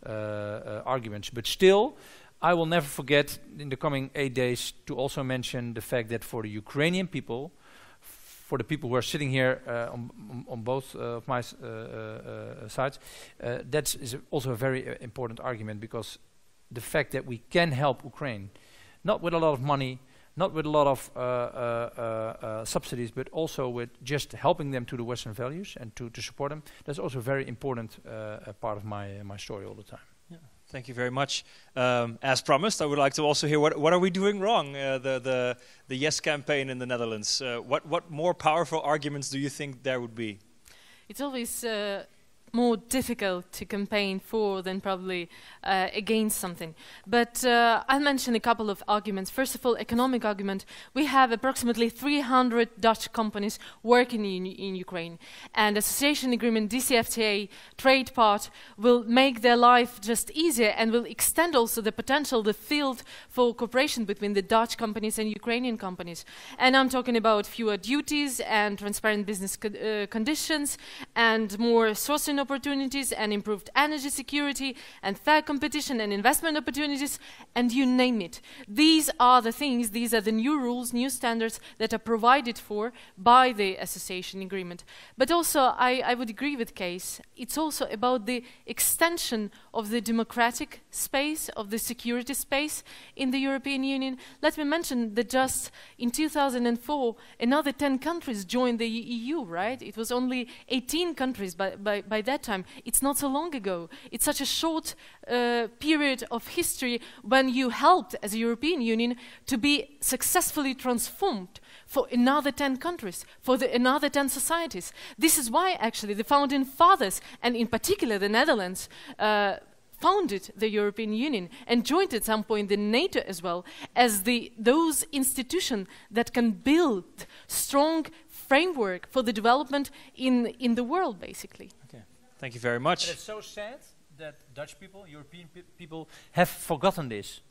arguments. But still, I will never forget in the coming 8 days to also mention the fact that for the Ukrainian people, for the people who are sitting here on both of my sides, that is also a very important argument, because the fact that we can help Ukraine, not with a lot of money, not with a lot of subsidies, but also with just helping them to the Western values and to support them. That's also a very important part of my story all the time. Yeah. Thank you very much. As promised, I would like to also hear what are we doing wrong? The Yes campaign in the Netherlands. What more powerful arguments do you think there would be? It's always more difficult to campaign for than probably against something. But I'll mention a couple of arguments. First of all, economic argument. We have approximately 300 Dutch companies working in Ukraine. And association agreement, DCFTA, trade part, will make their life just easier and will extend also the potential, the field for cooperation between the Dutch companies and Ukrainian companies. And I'm talking about fewer duties and transparent business conditions and more sourcing opportunities and improved energy security and fair competition and investment opportunities, and you name it. These are the things, these are the new rules, new standards that are provided for by the association agreement. But also, I would agree with Kees, it's also about the extension of the democratic space, of the security space in the European Union. Let me mention that just in 2004, another 10 countries joined the EU, right? It was only 18 countries by that time. It's not so long ago. It's such a short period of history when you helped as a European Union to be successfully transformed for another 10 countries, for another 10 societies. This is why actually the founding fathers, and in particular the Netherlands, founded the European Union and joined at some point the NATO as well, as those institutions that can build strong framework for the development in the world, basically. Okay. Thank you very much. But it's so sad that Dutch people, European people, have forgotten this.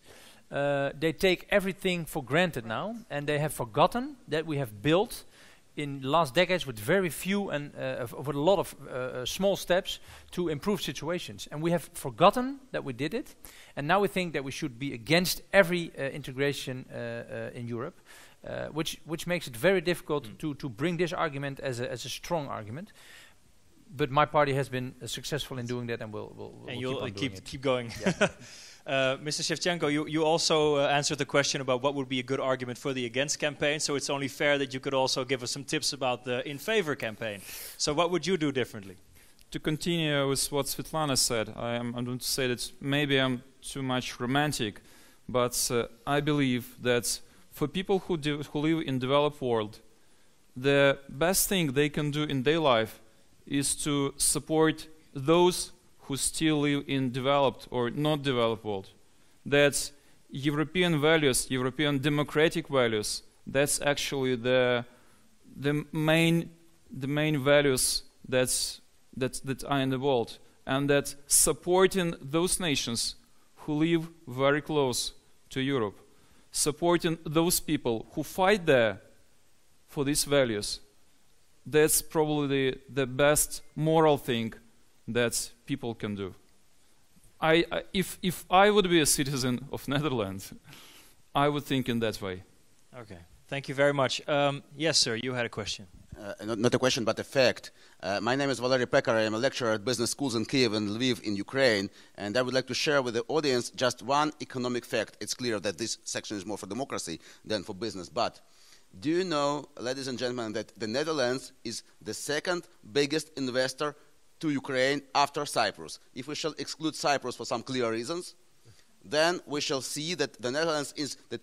They take everything for granted now, and they have forgotten that we have built in the last decades with very few and with a lot of small steps to improve situations. And we have forgotten that we did it, and now we think that we should be against every integration in Europe, which makes it very difficult to bring this argument as a strong argument. But my party has been successful in doing that, and we'll keep going. Yeah. Mr. Shevchenko, you also answered the question about what would be a good argument for the against campaign, so it's only fair that you could also give us some tips about the in favor campaign. So what would you do differently? To continue with what Svetlana said, I'm going to say that maybe I'm too much romantic, but I believe that for people who live in the developed world, the best thing they can do in their life is to support those who still live in developed or not developed world. That's European values, European democratic values. That's actually the main values that are in the world, and that supporting those nations who live very close to Europe, supporting those people who fight there for these values. That's probably the best moral thing that people can do. If I would be a citizen of Netherlands, I would think in that way. Okay, thank you very much. Yes, sir, you had a question. not a question, but a fact. My name is Valery Pekar. I am a lecturer at business schools in Kiev and Lviv in Ukraine, and I would like to share with the audience just one economic fact. It's clear that this section is more for democracy than for business, but do you know, ladies and gentlemen, that the Netherlands is the second biggest investor to Ukraine after Cyprus? If we shall exclude Cyprus for some clear reasons, then we shall see that the Netherlands is the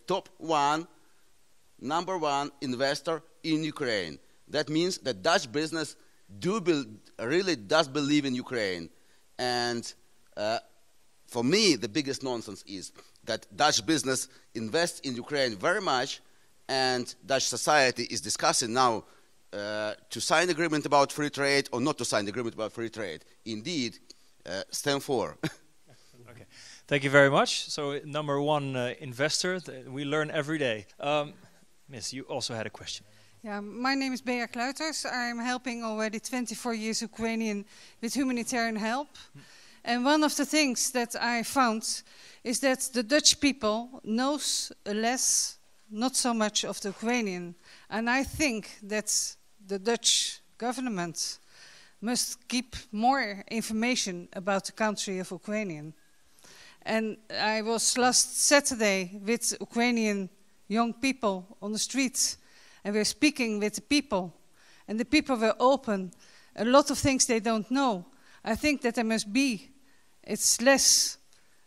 number one investor in Ukraine. That means that Dutch business really does believe in Ukraine. And for me, the biggest nonsense is that Dutch business invests in Ukraine very much, and Dutch society is discussing now to sign agreement about free trade or not to sign agreement about free trade. Indeed, stand for. Okay. Thank you very much. So, number one investor, we learn every day. Miss, you also had a question. Yeah, my name is Bea Kluiters. I'm helping already 24 years Ukrainian with humanitarian help. And one of the things that I found is that the Dutch people knows less, not so much of the Ukrainian. And I think that the Dutch government must keep more information about the country of Ukrainian. And I was last Saturday with Ukrainian young people on the streets, and we were speaking with the people, and the people were open. A lot of things they don't know. I think that there must be, it's less,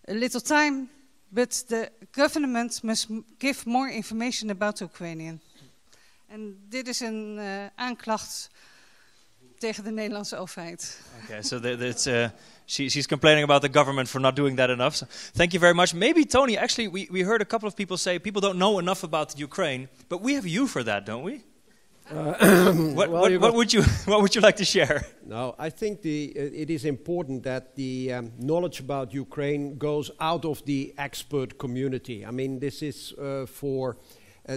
a little time, but the government must give more information about Ukrainian. En dit is een aanklacht tegen de Nederlandse overheid. Okay, so she's complaining about the government for not doing that enough. So thank you very much. Maybe, Tony, actually, we heard a couple of people say people don't know enough about Ukraine, but we have you for that, don't we? What would you like to share? No, I think it is important that the knowledge about Ukraine goes out of the expert community. I mean, this is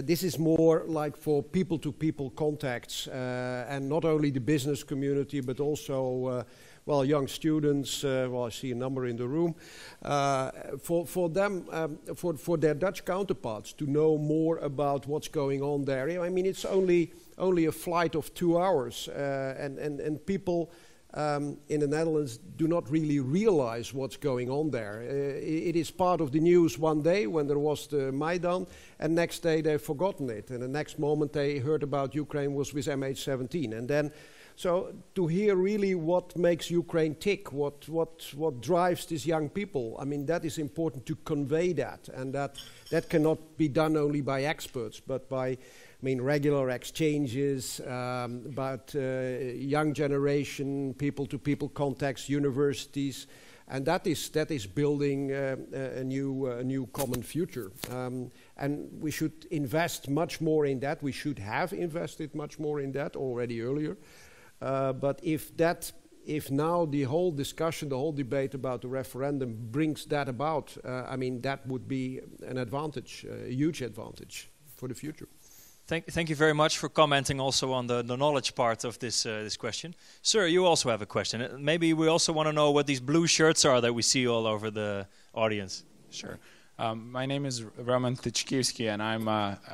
this is more like for people-to-people contacts, and not only the business community, but also, well, young students. Well, I see a number in the room. For them, for their Dutch counterparts to know more about what's going on there. I mean, it's only a flight of 2 hours, and people in the Netherlands do not really realize what's going on there. It is part of the news one day when there was the Maidan, and next day they've forgotten it, and the next moment they heard about Ukraine was with MH17, and then so to hear really what makes Ukraine tick, what drives these young people, I mean, that is important to convey that, and that cannot be done only by experts, but by regular exchanges about young generation, people-to-people contacts, universities, and that is building a new common future. And we should invest much more in that. We should have invested much more in that already earlier. But if now the whole discussion, the whole debate about the referendum brings that about, I mean, that would be an advantage, a huge advantage for the future. Thank you very much for commenting also on the knowledge part of this question. Sir, you also have a question. Maybe we also want to know what these blue shirts are that we see all over the audience. Sure. My name is Roman Tichkivsky, and I'm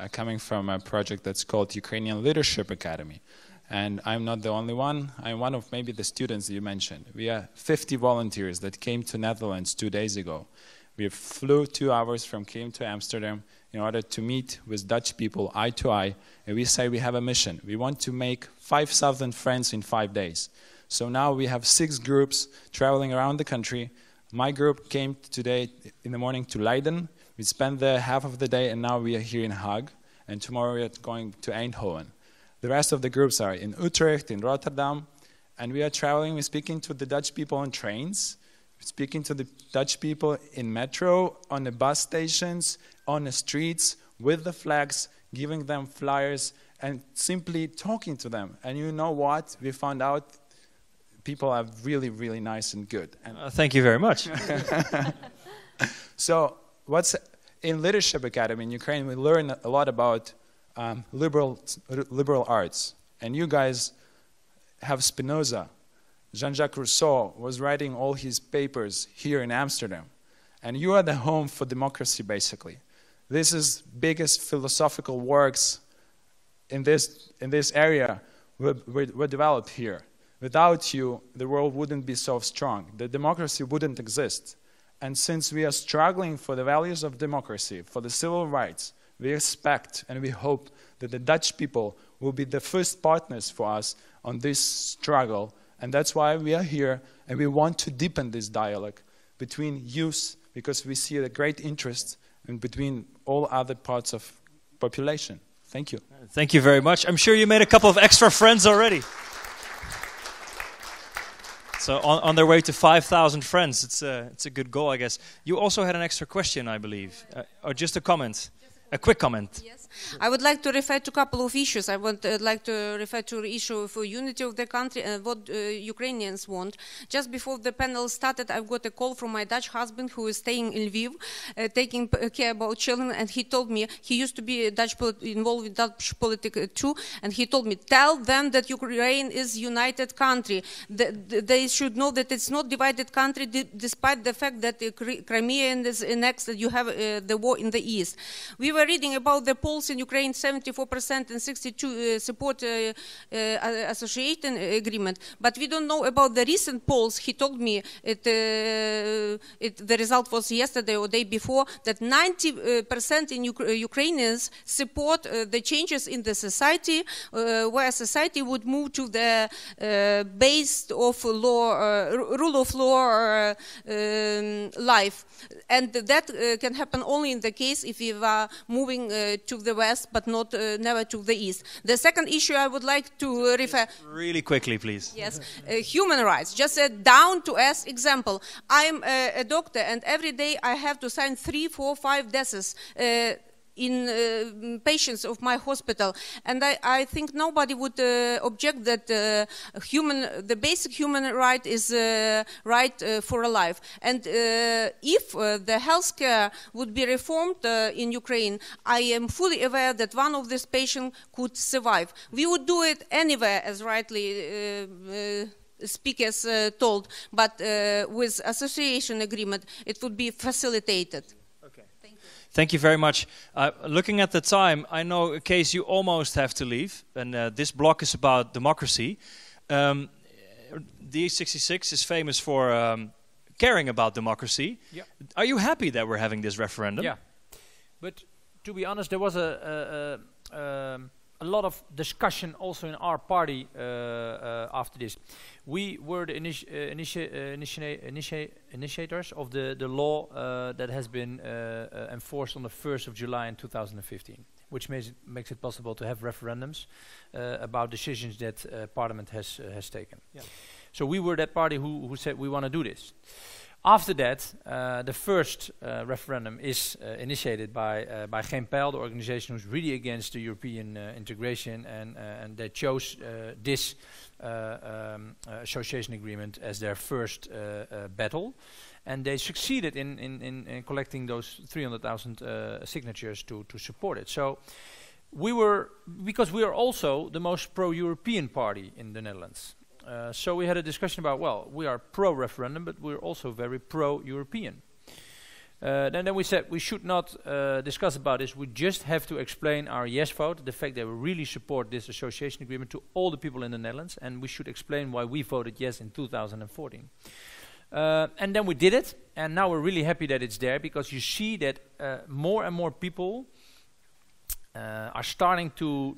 coming from a project that's called Ukrainian Leadership Academy. And I'm not the only one. I'm one of maybe the students you mentioned. We are 50 volunteers that came to Netherlands 2 days ago. We flew 2 hours from Kiev to Amsterdam in order to meet with Dutch people eye to eye, and we say we have a mission. We want to make 5,000 friends in 5 days. So now we have 6 groups traveling around the country. My group came today in the morning to Leiden. We spent there half of the day, and now we are here in Hague, and tomorrow we are going to Eindhoven. The rest of the groups are in Utrecht, in Rotterdam, and we are traveling. We're speaking to the Dutch people on trains, speaking to the Dutch people in metro, on the bus stations, on the streets, with the flags, giving them flyers, and simply talking to them. And you know what? We found out people are really, really nice and good. And thank you very much. So what's in Leadership Academy in Ukraine, we learn a lot about liberal arts. And you guys have Spinoza. Jean-Jacques Rousseau was writing all his papers here in Amsterdam. And you are the home for democracy, basically. This is biggest philosophical works in this area were developed here. Without you, the world wouldn't be so strong. The democracy wouldn't exist. And since we are struggling for the values of democracy, for the civil rights, we expect and we hope that the Dutch people will be the first partners for us on this struggle. And that's why we are here, and we want to deepen this dialogue between youth, because we see a great interest, and between all other parts of population. Thank you. Thank you very much. I'm sure you made a couple of extra friends already. So on their way to 5,000 friends, it's a good goal, I guess. You also had an extra question, I believe, or just a comment. A quick comment. Yes, I would like to refer to a couple of issues. I would like to refer to the issue of unity of the country and what Ukrainians want. Just before the panel started, I got a call from my Dutch husband who is staying in Lviv, taking care about children, and he told me, he used to be involved with Dutch politics too, and he told me, tell them that Ukraine is united country. They should know that it's not divided country, despite the fact that Crimea is annexed, that you have the war in the east. We were reading about the polls in Ukraine, 74% and 62% support association agreement, but we don't know about the recent polls. He told me the result was yesterday or day before, that 90% in Ukrainians support the changes in the society, where society would move to the base of law, rule of law life. And that can happen only in the case if we are moving to the west, but not never to the east. The second issue I would like to refer... Really quickly, please. Yes, human rights. Just a down-to-earth example. I'm a doctor, and every day I have to sign 3, 4, 5 deaths in patients of my hospital, and I think nobody would object that the basic human right is right for a life. And if the healthcare would be reformed in Ukraine, I am fully aware that one of these patients could survive. We would do it anywhere, as rightly speakers told, but with association agreement, it would be facilitated. Thank you very much. Looking at the time, I know, in case you almost have to leave, and this block is about democracy. D66 is famous for caring about democracy. Yeah. Are you happy that we're having this referendum? Yeah, but to be honest, there was a lot of discussion also in our party after this. We were the initiators of the law that has been enforced on the 1st of July in 2015, which makes it possible to have referendums about decisions that Parliament has taken. Yeah. So we were that party who said we want to do this. After that, the first referendum is initiated by Geen Pijl, the organization who's really against the European integration, and they chose this association agreement as their first battle, and they succeeded in collecting those 300,000 signatures to support it. So we were, because we are also the most pro-European party in the Netherlands. So we had a discussion about, well, we are pro-referendum, but we're also very pro-European. Then we said we should not discuss about this. We just have to explain our yes vote, the fact that we really support this association agreement, to all the people in the Netherlands, and we should explain why we voted yes in 2014. And then we did it, and now we're really happy that it's there, because you see that more and more people are starting to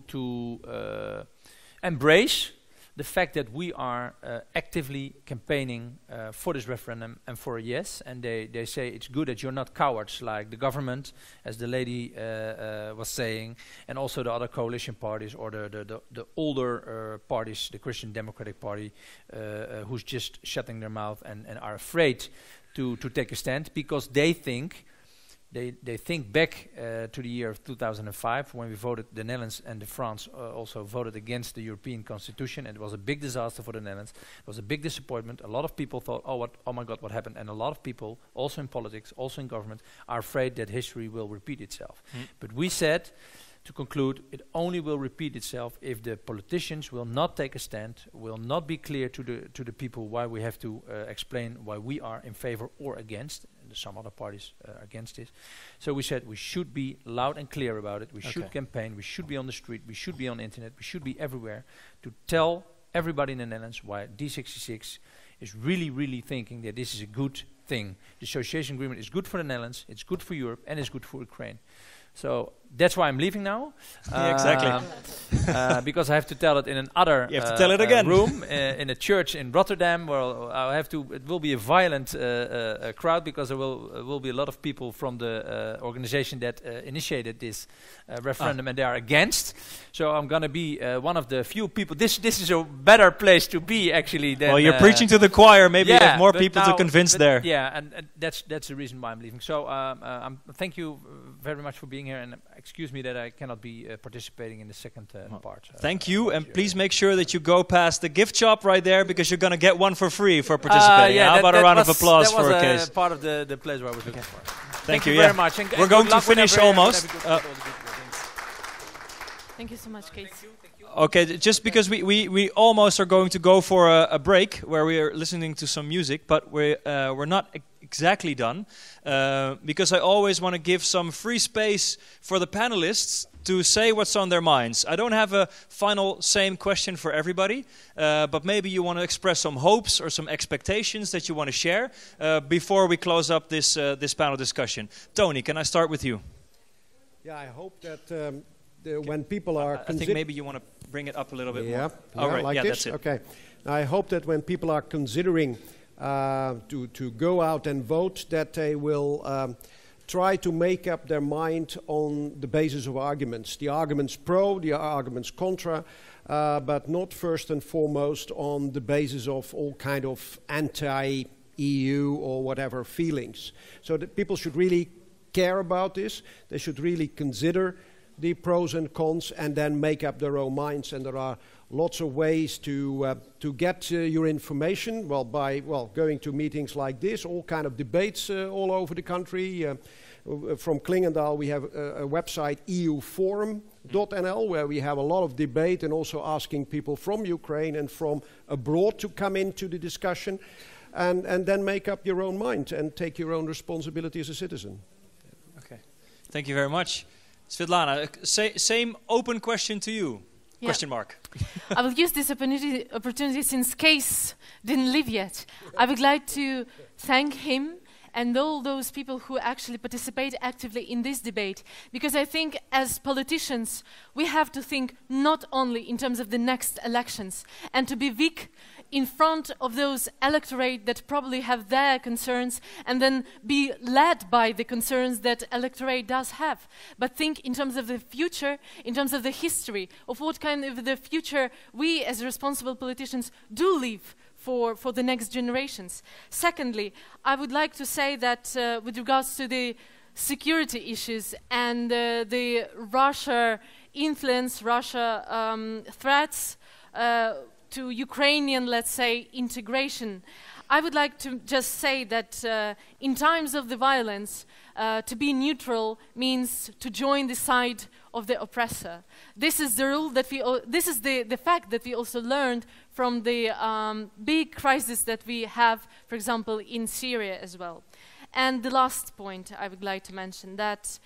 embrace the fact that we are actively campaigning for this referendum and for a yes, and they say it's good that you're not cowards like the government, as the lady was saying, and also the other coalition parties, or the older parties, the Christian Democratic Party, who's just shutting their mouth and are afraid to take a stand, because they think back to the year of 2005, when we voted, the Netherlands and France also voted against the European Constitution, and it was a big disaster for the Netherlands. It was a big disappointment. A lot of people thought, oh my God, what happened? And a lot of people, also in politics, also in government, are afraid that history will repeat itself. But we said, to conclude, it only will repeat itself if the politicians will not take a stand, will not be clear to the people why we have to explain why we are in favor or against. some other parties are against this. So we said we should be loud and clear about it. We should campaign. We should be on the street. We should be on the internet. We should be everywhere to tell everybody in the Netherlands why D66 is really, really thinking that this is a good thing. The association agreement is good for the Netherlands, it's good for Europe, and it's good for Ukraine. So that's why I'm leaving now. Yeah, exactly. Because I have to tell it in another you have to tell it again. Room in a church in Rotterdam, where I have to. It will be a violent crowd because there will be a lot of people from the organization that initiated this referendum, and they are against. So I'm going to be one of the few people. This is a better place to be actually. Than, well, you're preaching to the choir. Maybe you have more people to convince there. Yeah, and that's the reason why I'm leaving. So thank you very much for being here, and excuse me that I cannot be participating in the second part. Thank you, and please make sure that you go past the gift shop right there, because you're going to get one for free for participating. Yeah, how about a round of applause for a case? That was part of the place where I was looking for. Thank you very much. We're going to finish almost. Thank you so much, Kate. Okay, just because we almost are going to go for a break where we are listening to some music, but we're not exactly done, because I always want to give some free space for the panelists to say what's on their minds. I don't have a final same question for everybody, but maybe you want to express some hopes or some expectations that you want to share before we close up this panel discussion. Tony, can I start with you? Yeah, I hope that when people are... I think maybe you want to bring it up a little bit more. All right, like yeah, this? That's it. Okay. I hope that when people are considering to go out and vote, that they will try to make up their mind on the basis of arguments. The arguments pro, the arguments contra, but not first and foremost on the basis of all kind of anti-EU or whatever feelings. So that people should really care about this. They should really consider the pros and cons and then make up their own minds. And there are lots of ways to get your information. Well, by going to meetings like this, all kind of debates all over the country. From Klingendahl, we have a website, euforum.nl, where we have a lot of debate and also asking people from Ukraine and from abroad to come into the discussion, and then make up your own mind and take your own responsibility as a citizen. Okay, thank you very much. Svetlana, same open question to you. Yeah. Question mark. I will use this opportunity since Kees didn't leave yet. I would like to thank him and all those people who actually participate actively in this debate, because I think as politicians we have to think not only in terms of the next elections and to be weak in front of those electorate that probably have their concerns and then be led by the concerns that electorate does have, but think in terms of the future, in terms of the history, of what kind of the future we as responsible politicians do leave for the next generations. Secondly, I would like to say that with regards to the security issues and the Russia influence, Russia threats to Ukrainian, let's say, integration, I would like to just say that in times of the violence, to be neutral means to join the side of the oppressor. This is the rule that this is the fact that we also learned from the big crisis that we have, for example, in Syria as well. And the last point I would like to mention, that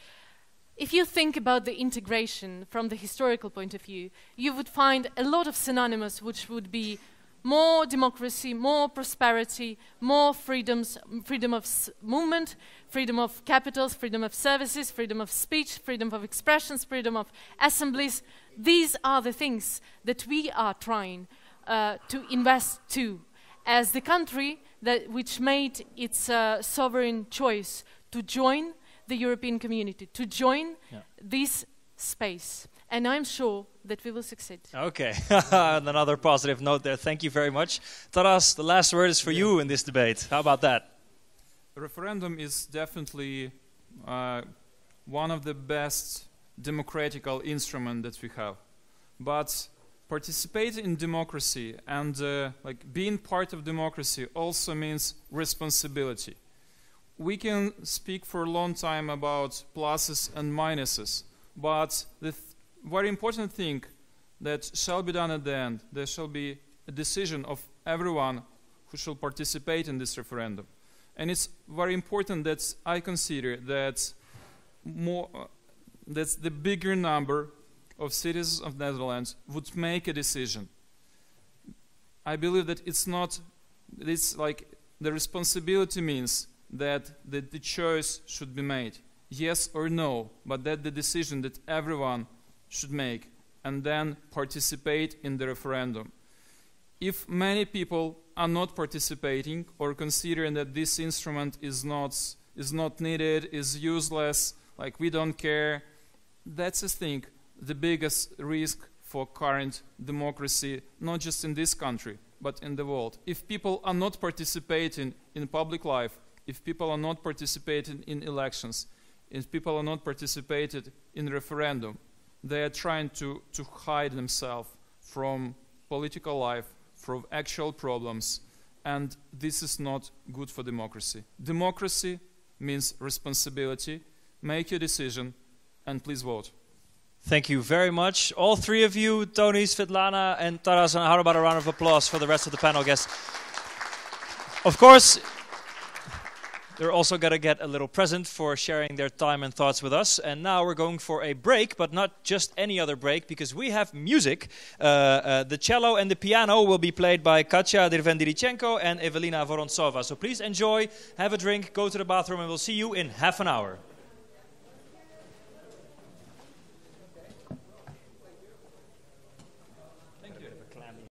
if you think about the integration from the historical point of view, you would find a lot of synonyms which would be more democracy, more prosperity, more freedoms, freedom of movement, freedom of capitals, freedom of services, freedom of speech, freedom of expressions, freedom of assemblies. These are the things that we are trying to invest to as the country which made its sovereign choice to join the European community, to join this space. And I'm sure that we will succeed. Okay, another positive note there. Thank you very much. Taras, the last word is for you in this debate. How about that? The referendum is definitely one of the best democratical instruments that we have. But participating in democracy and being part of democracy also means responsibility. We can speak for a long time about pluses and minuses, but the very important thing that shall be done at the end, there shall be a decision of everyone who shall participate in this referendum. And it's very important that I consider that that's the bigger number of citizens of Netherlands would make a decision. I believe that it's not, it's like the responsibility means that the choice should be made, yes or no, but that the decision that everyone should make and then participate in the referendum. If many people are not participating or considering that this instrument is not needed, is useless, like we don't care, that's the thing, the biggest risk for current democracy, not just in this country, but in the world. If people are not participating in public life, if people are not participating in elections, if people are not participating in referendum, they are trying to hide themselves from political life, from actual problems, and this is not good for democracy. Democracy means responsibility. Make your decision, and please vote. Thank you very much, all three of you, Tony, Svetlana, and Taras. And how about a round of applause for the rest of the panel guests? Of course, they're also going to get a little present for sharing their time and thoughts with us. And now we're going for a break, but not just any other break, because we have music. The cello and the piano will be played by Katya Dervendirichenko and Evelina Vorontsova. So please enjoy, have a drink, go to the bathroom, and we'll see you in half an hour.